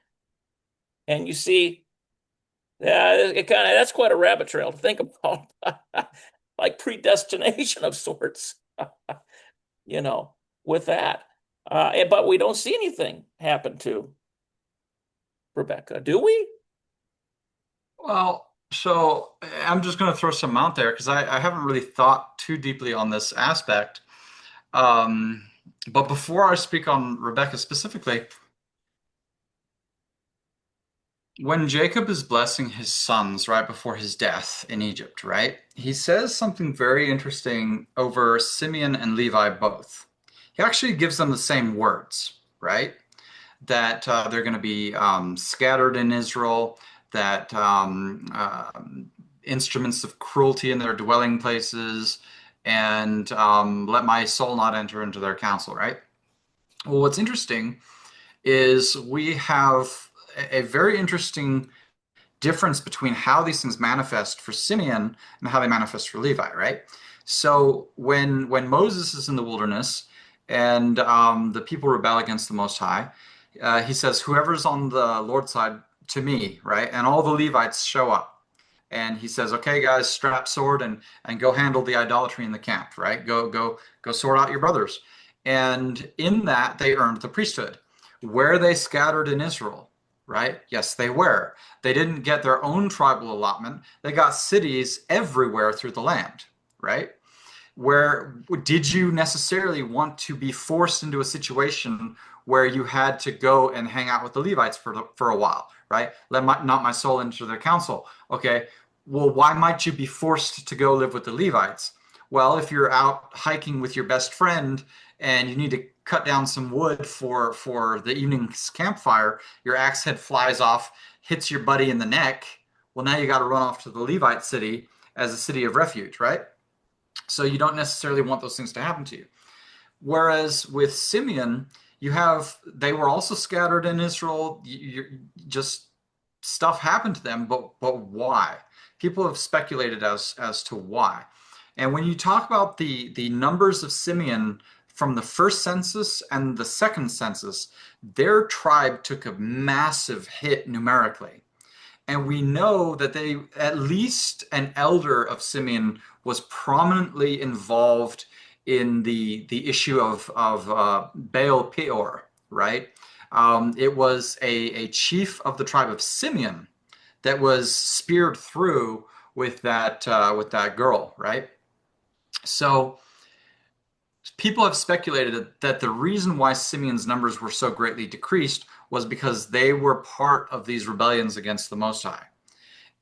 And you see, that's quite a rabbit trail to think about. Like predestination of sorts, you know, with that. But we don't see anything happen to Rebecca, do we? Well, so I'm just going to throw some out there because I haven't really thought too deeply on this aspect. Um, but before I speak on Rebecca specifically, when Jacob is blessing his sons right before his death in Egypt, right, he says something very interesting over Simeon and Levi both. He actually gives them the same words, right? That they're going to be scattered in Israel, that instruments of cruelty in their dwelling places, and let my soul not enter into their counsel, right? Well, what's interesting is we have a very interesting difference between how these things manifest for Simeon and how they manifest for Levi, right? So when Moses is in the wilderness and the people rebel against the Most High, he says, "Whoever's on the Lord's side to me," right? And all the Levites show up, and he says, "Okay, guys, strap sword and go handle the idolatry in the camp, right? Go sort out your brothers." And in that, they earned the priesthood. Where they scattered in Israel, right? Yes, they were. They didn't get their own tribal allotment. They got cities everywhere through the land, right? Where did you necessarily want to be forced into a situation where you had to go and hang out with the Levites for a while, right? Not my soul enter their council. Okay, well, why might you be forced to go live with the Levites? Well, if you're out hiking with your best friend and you need to cut down some wood for the evening's campfire, your axe head flies off, hits your buddy in the neck. Well, now you got to run off to the Levite city as a city of refuge, right? So you don't necessarily want those things to happen to you. Whereas with Simeon, they were also scattered in Israel. Just stuff happened to them, but why? People have speculated as to why. And when you talk about the numbers of Simeon from the first census and the second census, their tribe took a massive hit numerically. And we know that at least an elder of Simeon was prominently involved in the issue of Baal Peor, right? It was a chief of the tribe of Simeon that was speared through with that girl, right? So people have speculated that the reason why Simeon's numbers were so greatly decreased was because they were part of these rebellions against the Most High.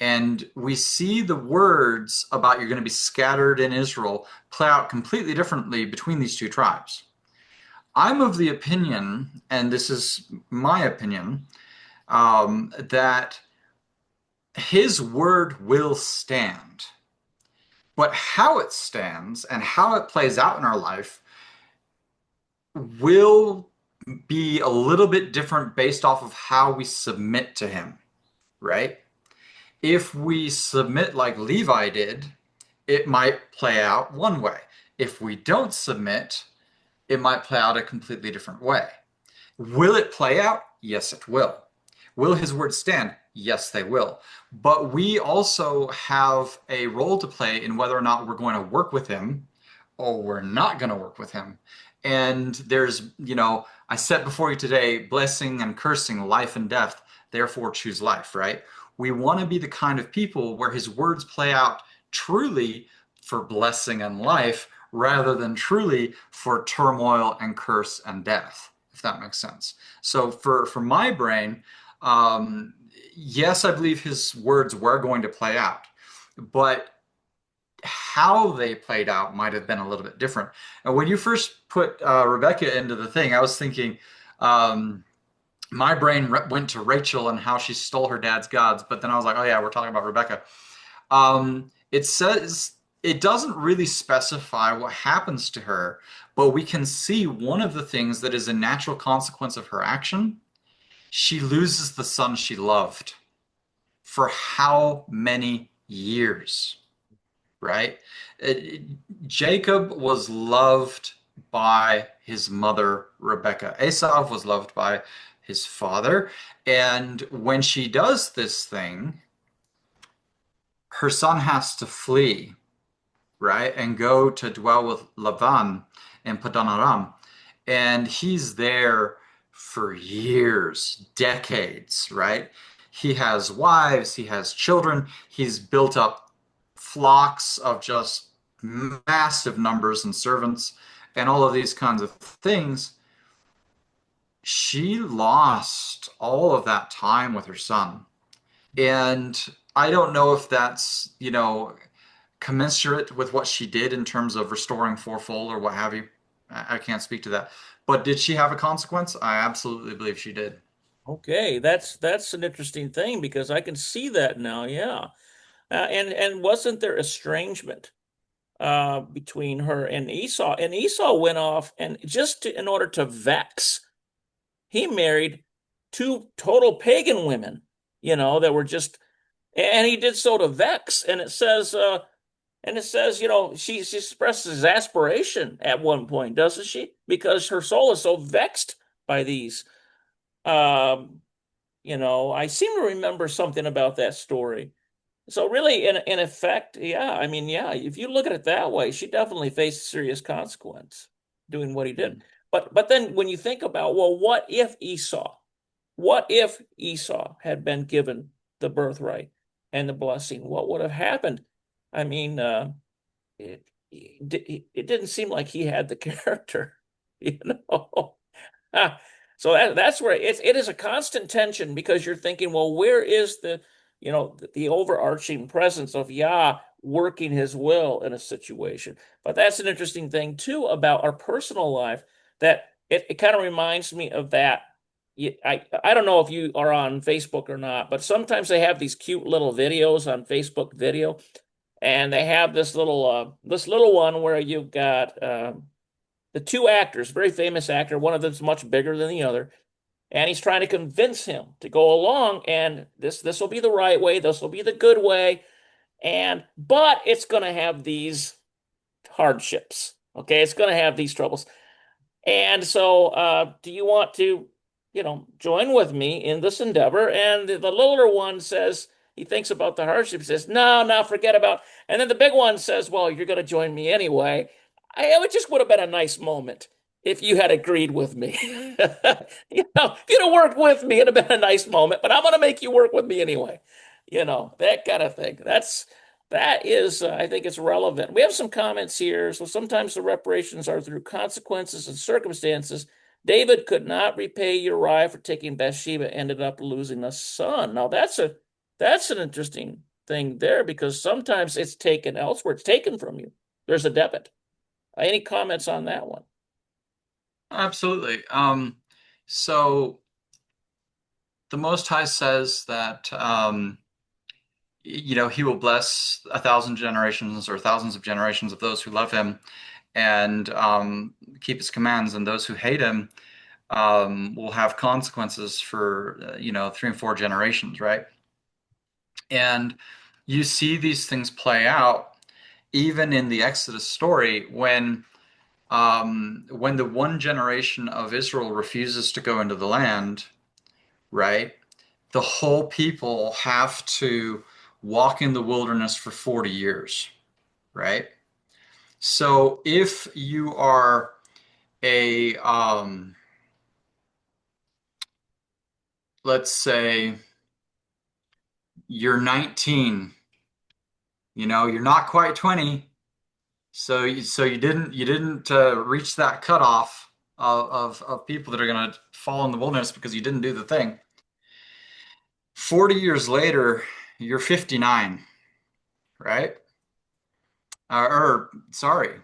And we see the words about you're going to be scattered in Israel play out completely differently between these two tribes. I'm of the opinion, and this is my opinion, that his word will stand. But how it stands and how it plays out in our life will be a little bit different based off of how we submit to him, right? If we submit like Levi did, it might play out one way. If we don't submit, it might play out a completely different way. Will it play out? Yes, it will. Will his words stand? Yes, they will. But we also have a role to play in whether or not we're going to work with him or we're not going to work with him. And there's, I set before you today blessing and cursing, life and death, therefore choose life, right? We want to be the kind of people where his words play out truly for blessing and life rather than truly for turmoil and curse and death, if that makes sense. So for my brain, yes, I believe his words were going to play out, but how they played out might have been a little bit different. And when you first put Rebecca into the thing, I was thinking, my brain went to Rachel and how she stole her dad's gods, but then I was like, oh yeah, we're talking about Rebecca. It says it doesn't really specify what happens to her, but we can see one of the things that is a natural consequence of her action. She loses the son she loved for how many years, right? Jacob was loved by his mother, Rebecca. Esau was loved by his father. And when she does this thing, her son has to flee, right? And go to dwell with Laban in Padan Aram. And he's there for years, decades, right? He has wives, he has children, he's built up flocks of just massive numbers and servants and all of these kinds of things. She lost all of that time with her son. And I don't know if that's, commensurate with what she did in terms of restoring fourfold or what have you. I can't speak to that. But did she have a consequence? I absolutely believe she did. Okay, that's an interesting thing because I can see that now. Yeah, and wasn't there estrangement between her and Esau? And Esau went off and in order to vex, he married two total pagan women. That were just, and he did so to vex. And it says, she expresses aspiration at one point, doesn't she? Because her soul is so vexed by these. Um, I seem to remember something about that story. So really, in effect, yeah, I mean, yeah, if you look at it that way, she definitely faced serious consequence doing what he did. But then when you think about, well, what if Esau had been given the birthright and the blessing? What would have happened? I mean, it didn't seem like he had the character, you know. So that's where it is a constant tension because you're thinking, well, where is the overarching presence of Yah working his will in a situation? But that's an interesting thing too about our personal life that it kind of reminds me of that. I don't know if you are on Facebook or not, but sometimes they have these cute little videos on Facebook video, and they have this little one where you've got the two actors, very famous actor, one of them's much bigger than the other, and he's trying to convince him to go along, and this will be the right way, this will be the good way, but it's going to have these hardships. Okay, it's going to have these troubles. And so, do you want to, join with me in this endeavor? And the littler one says, he thinks about the hardship, says, no, no, forget about. And then the big one says, well, you're going to join me anyway. It just would have been a nice moment if you had agreed with me. If you'd have worked with me, it'd have been a nice moment, but I'm going to make you work with me anyway. That kind of thing. that is, I think it's relevant. We have some comments here. So sometimes the reparations are through consequences and circumstances. David could not repay Uriah for taking Bathsheba, ended up losing a son. Now that's an interesting thing there because sometimes it's taken elsewhere. It's taken from you. There's a debit. Any comments on that one? Absolutely. So the Most High says that he will bless 1,000 generations or thousands of generations of those who love him and keep his commands, and those who hate him will have consequences for 3 and 4 generations, right? And you see these things play out even in the Exodus story when the one generation of Israel refuses to go into the land, right? The whole people have to walk in the wilderness for 40 years, right? So if you are a, let's say you're 19, you're not quite 20, so you didn't reach that cutoff of people that are going to fall in the wilderness because you didn't do the thing. 40 years later, you're 59, right? Or sorry,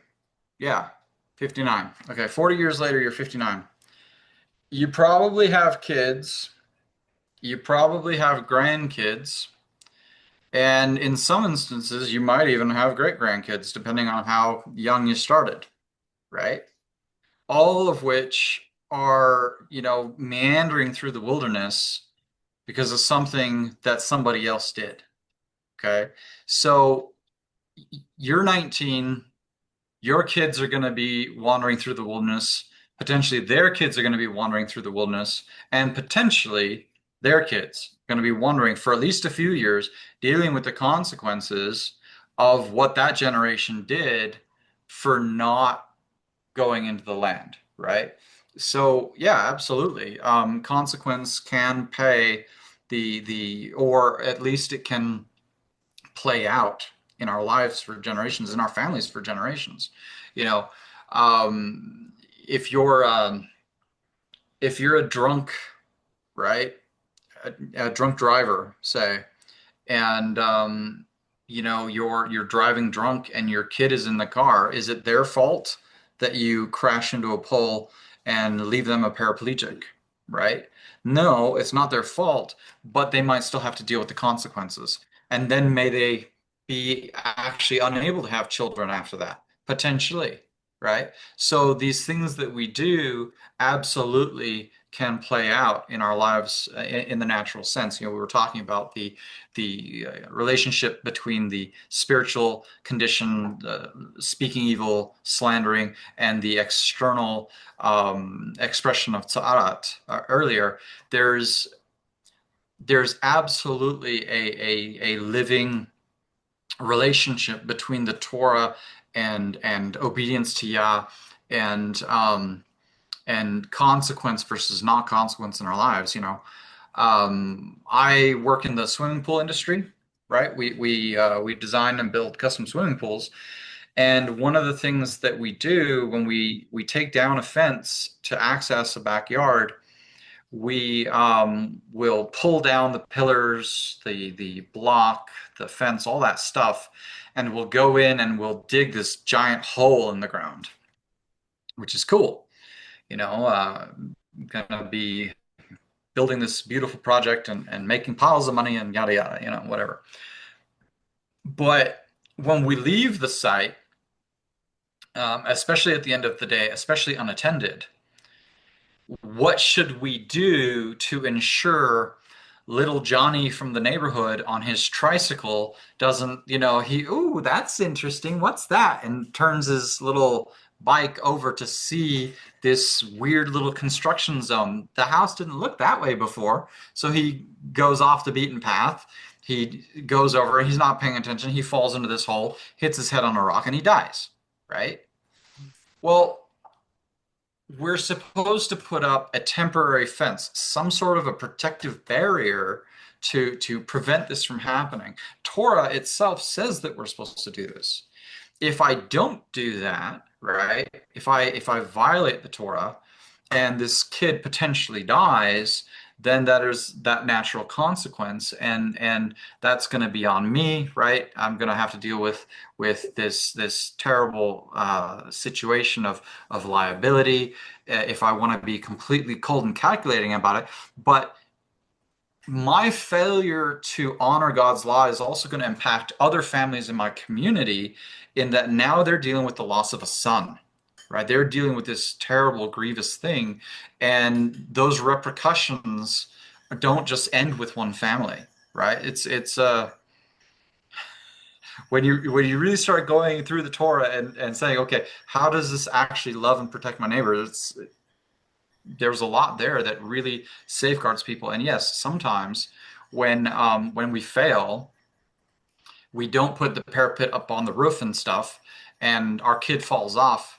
yeah, 59. Okay, 40 years later, you're 59. You probably have kids. You probably have grandkids. And in some instances, you might even have great grandkids, depending on how young you started, right? All of which are, meandering through the wilderness because of something that somebody else did. Okay. So you're 19, your kids are going to be wandering through the wilderness. Potentially their kids are going to be wandering through the wilderness, and potentially their kids are going to be wandering for at least a few years, dealing with the consequences of what that generation did for not going into the land, right? So yeah, absolutely. Consequence can pay or at least it can play out in our lives for generations, in our families for generations. You know, um, if you're a drunk, right, a drunk driver, say, and you're driving drunk and your kid is in the car, is it their fault that you crash into a pole and leave them a paraplegic, right? No, it's not their fault, but they might still have to deal with the consequences. And then may they be actually unable to have children after that, potentially, right? So these things that we do absolutely can play out in our lives in the natural sense. We were talking about the relationship between the spiritual condition, speaking evil, slandering, and the external expression of tza'arat earlier. There's absolutely a living relationship between the Torah and obedience to Yah and consequence versus not consequence in our lives. I work in the swimming pool industry, right? We design and build custom swimming pools, and one of the things that we do when we take down a fence to access a backyard, we will pull down the pillars, the block, the fence, all that stuff, and we'll go in and we'll dig this giant hole in the ground, which is cool. Gonna be building this beautiful project and making piles of money and yada yada, whatever. But when we leave the site, especially at the end of the day, especially unattended, what should we do to ensure little Johnny from the neighborhood on his tricycle doesn't, ooh, that's interesting. What's that? And turns his little bike over to see this weird little construction zone. The house didn't look that way before. So he goes off the beaten path. He goes over, he's not paying attention. He falls into this hole, hits his head on a rock, and he dies, right? Well, we're supposed to put up a temporary fence, some sort of a protective barrier to prevent this from happening. Torah itself says that we're supposed to do this. If I don't do that, right? If I violate the Torah and this kid potentially dies, then that is that natural consequence, and that's going to be on me, right? I'm going to have to deal with this terrible situation of liability if I want to be completely cold and calculating about it. But my failure to honor God's law is also going to impact other families in my community in that now they're dealing with the loss of a son, right? They're dealing with this terrible, grievous thing, and those repercussions don't just end with one family, right? It's when you really start going through the Torah and saying, okay, how does this actually love and protect my neighbor? There's a lot there that really safeguards people. And yes, sometimes when we fail, we don't put the parapet up on the roof and stuff, and our kid falls off.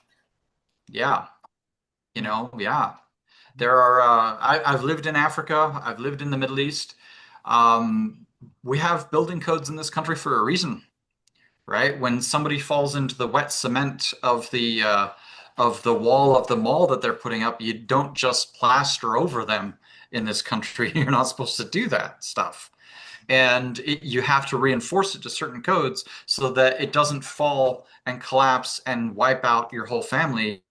Yeah, yeah. There are. I've lived in Africa. I've lived in the Middle East. Um, we have building codes in this country for a reason, right? When somebody falls into the wet cement of the wall of the mall that they're putting up, you don't just plaster over them in this country. You're not supposed to do that stuff. And you have to reinforce it to certain codes so that it doesn't fall and collapse and wipe out your whole family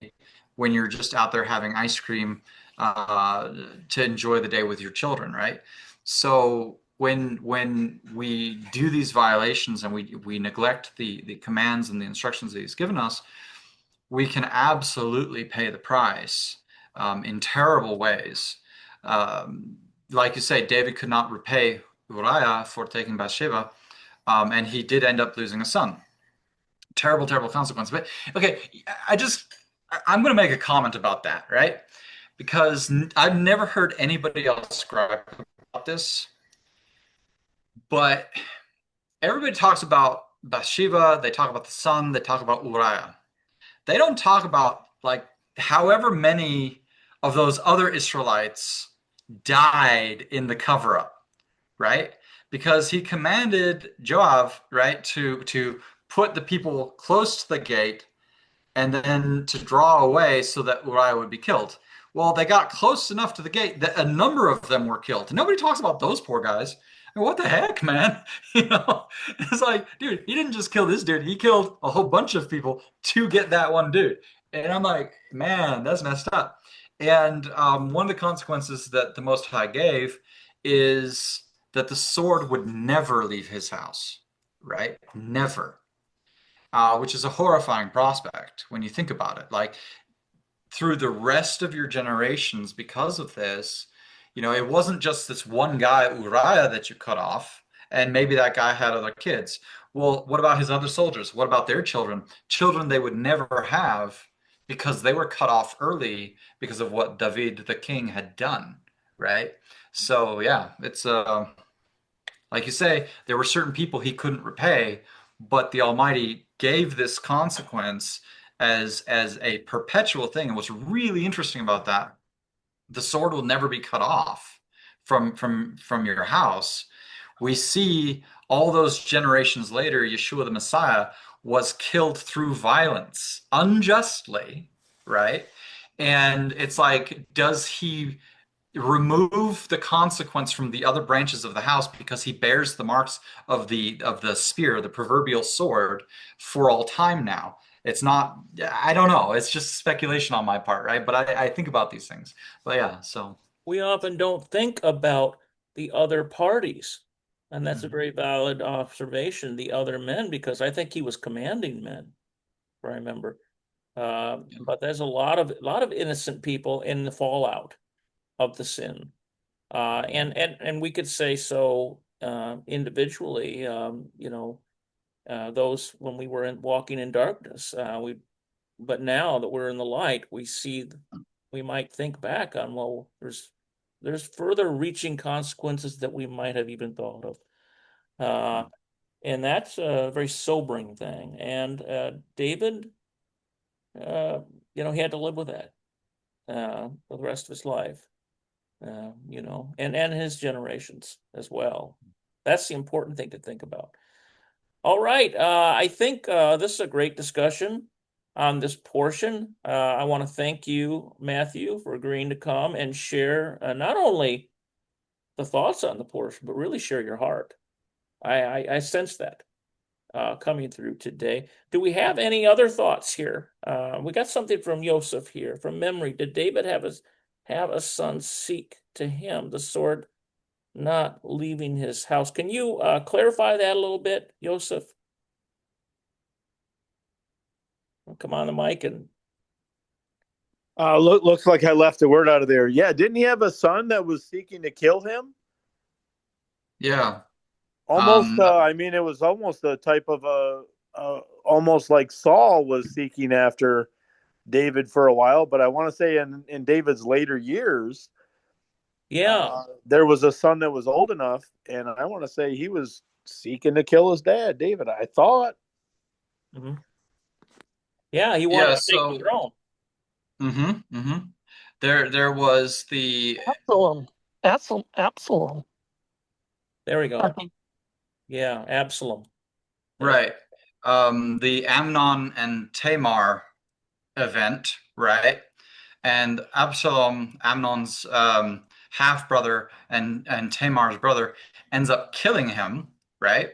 when you're just out there having ice cream to enjoy the day with your children, right? So when we do these violations and we neglect the commands and the instructions that he's given us, we can absolutely pay the price in terrible ways. Um, like you say, David could not repay Uriah for taking Bathsheba, and he did end up losing a son. Terrible, terrible consequence. But okay, I'm going to make a comment about that, right? Because I've never heard anybody else gripe about this, but everybody talks about Bathsheba, they talk about the son, they talk about Uriah. They don't talk about like however many of those other Israelites died in the cover up, right? Because he commanded Joab, right, to put the people close to the gate and then to draw away so that Uriah would be killed. Well, they got close enough to the gate that a number of them were killed. Nobody talks about those poor guys. I mean, what the heck, man? It's like, dude, he didn't just kill this dude. He killed a whole bunch of people to get that one dude. And I'm like, man, that's messed up. And one of the consequences that the Most High gave is that the sword would never leave his house, right? Never. Which is a horrifying prospect when you think about it. Like through the rest of your generations, because of this, it wasn't just this one guy, Uriah, that you cut off, and maybe that guy had other kids. Well, what about his other soldiers? What about their children? Children they would never have because they were cut off early because of what David the king had done, right? So yeah, it's like you say, there were certain people he couldn't repay, but the Almighty gave this consequence as a perpetual thing. And what's really interesting about that, the sword will never be cut off from your house. We see all those generations later, Yeshua the Messiah was killed through violence, unjustly, right? And it's like, does he remove the consequence from the other branches of the house because he bears the marks of the spear, the proverbial sword, for all time now? It's not, I don't know. It's just speculation on my part, right? But I think about these things. But yeah, so. We often don't think about the other parties. And that's a very valid observation, the other men, because I think he was commanding men, if I remember. But there's a lot of innocent people in the fallout of the sin. And we could say so individually, those when we were walking in darkness, but now that we're in the light, we might think back on, well, there's further reaching consequences that we might have even thought of. And that's a very sobering thing. And David, he had to live with that for the rest of his life. and his generations as well. That's the important thing to think about. All right. I think this is a great discussion on this portion. I want to thank you, Matthew, for agreeing to come and share not only the thoughts on the portion, but really share your heart. I sense that coming through today. Do we have any other thoughts here? We got something from Joseph here, from memory. Did David have a son seek to him the sword, not leaving his house? Can you clarify that a little bit, Joseph? Come on the mic and looks like I left a word out of there. Yeah, didn't he have a son that was seeking to kill him? Yeah. Almost. I mean, it was almost a type of almost like Saul was seeking after David for a while. But I want to say in David's later years, yeah. There was a son that was old enough, and I want to say he was seeking to kill his dad, David. I thought. Mm-hmm. Yeah, he wanted Yeah, to take the so throne. there was the Absalom. Absalom. There we go. I think. Yeah, Absalom. right. The Amnon and Tamar event, right? And Absalom, Amnon's half brother and Tamar's brother, ends up killing him, right?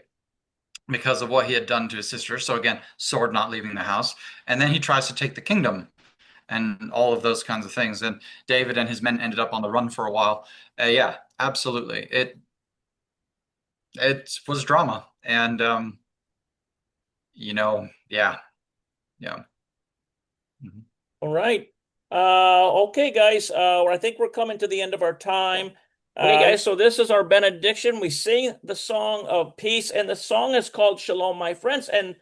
Because of what he had done to his sister. So again, sword not leaving the house. And then he tries to take the kingdom and all of those kinds of things. And David and his men ended up on the run for a while. Yeah, absolutely. It was drama. And yeah. Mhm. All right. Okay, guys. I think we're coming to the end of our time. Okay, guys. So this is our benediction. We sing the song of peace, and the song is called Shalom, my friends. And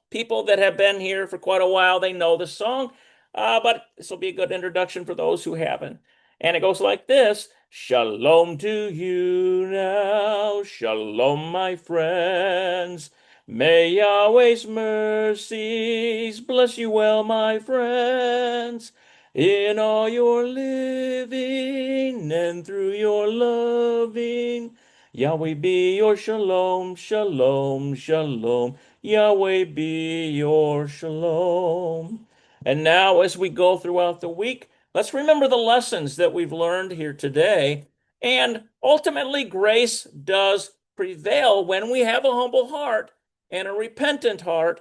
people that have been here for quite a while, they know the song. But this will be a good introduction for those who haven't. And it goes like this: Shalom to you now, Shalom, my friends. May Yahweh's mercies bless you well, my friends, in all your living and through your loving. Yahweh be your shalom, shalom, shalom. Yahweh be your shalom. And now, as we go throughout the week, let's remember the lessons that we've learned here today. And ultimately, grace does prevail when we have a humble heart and a repentant heart,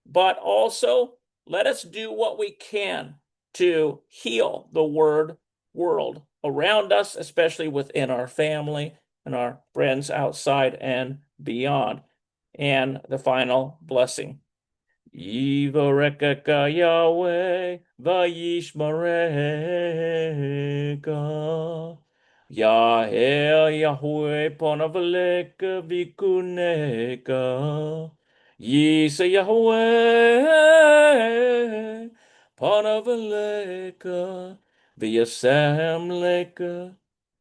but also let us do what we can to heal the world around us, especially within our family and our friends outside and beyond. And the final blessing. Yivarekeka Yahweh vayishmareka. Yahel Yahweh ponavaleka vikuneka. Yisa Yahweh ponavaleka viyasem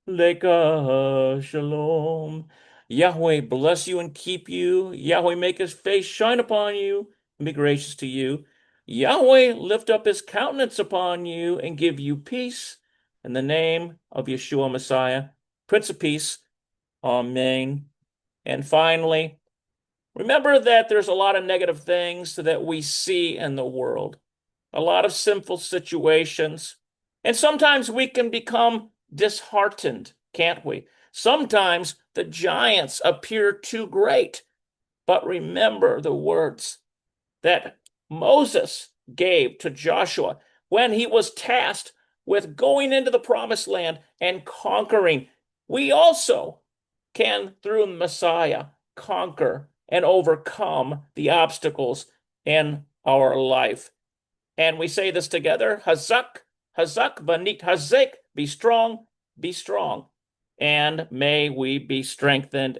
leka shalom. Yahweh bless you and keep you. Yahweh make his face shine upon you and be gracious to you. Yahweh lift up his countenance upon you and give you peace. In the name of Yeshua Messiah, Prince of Peace. Amen. And finally, remember that there's a lot of negative things that we see in the world, a lot of sinful situations. And sometimes we can become disheartened, can't we? Sometimes the giants appear too great. But remember the words that Moses gave to Joshua when he was tasked with going into the promised land and conquering. We also can, through Messiah, conquer and overcome the obstacles in our life. And we say this together: Hazak, Hazak, Banit, Hazek, be strong, and may we be strengthened.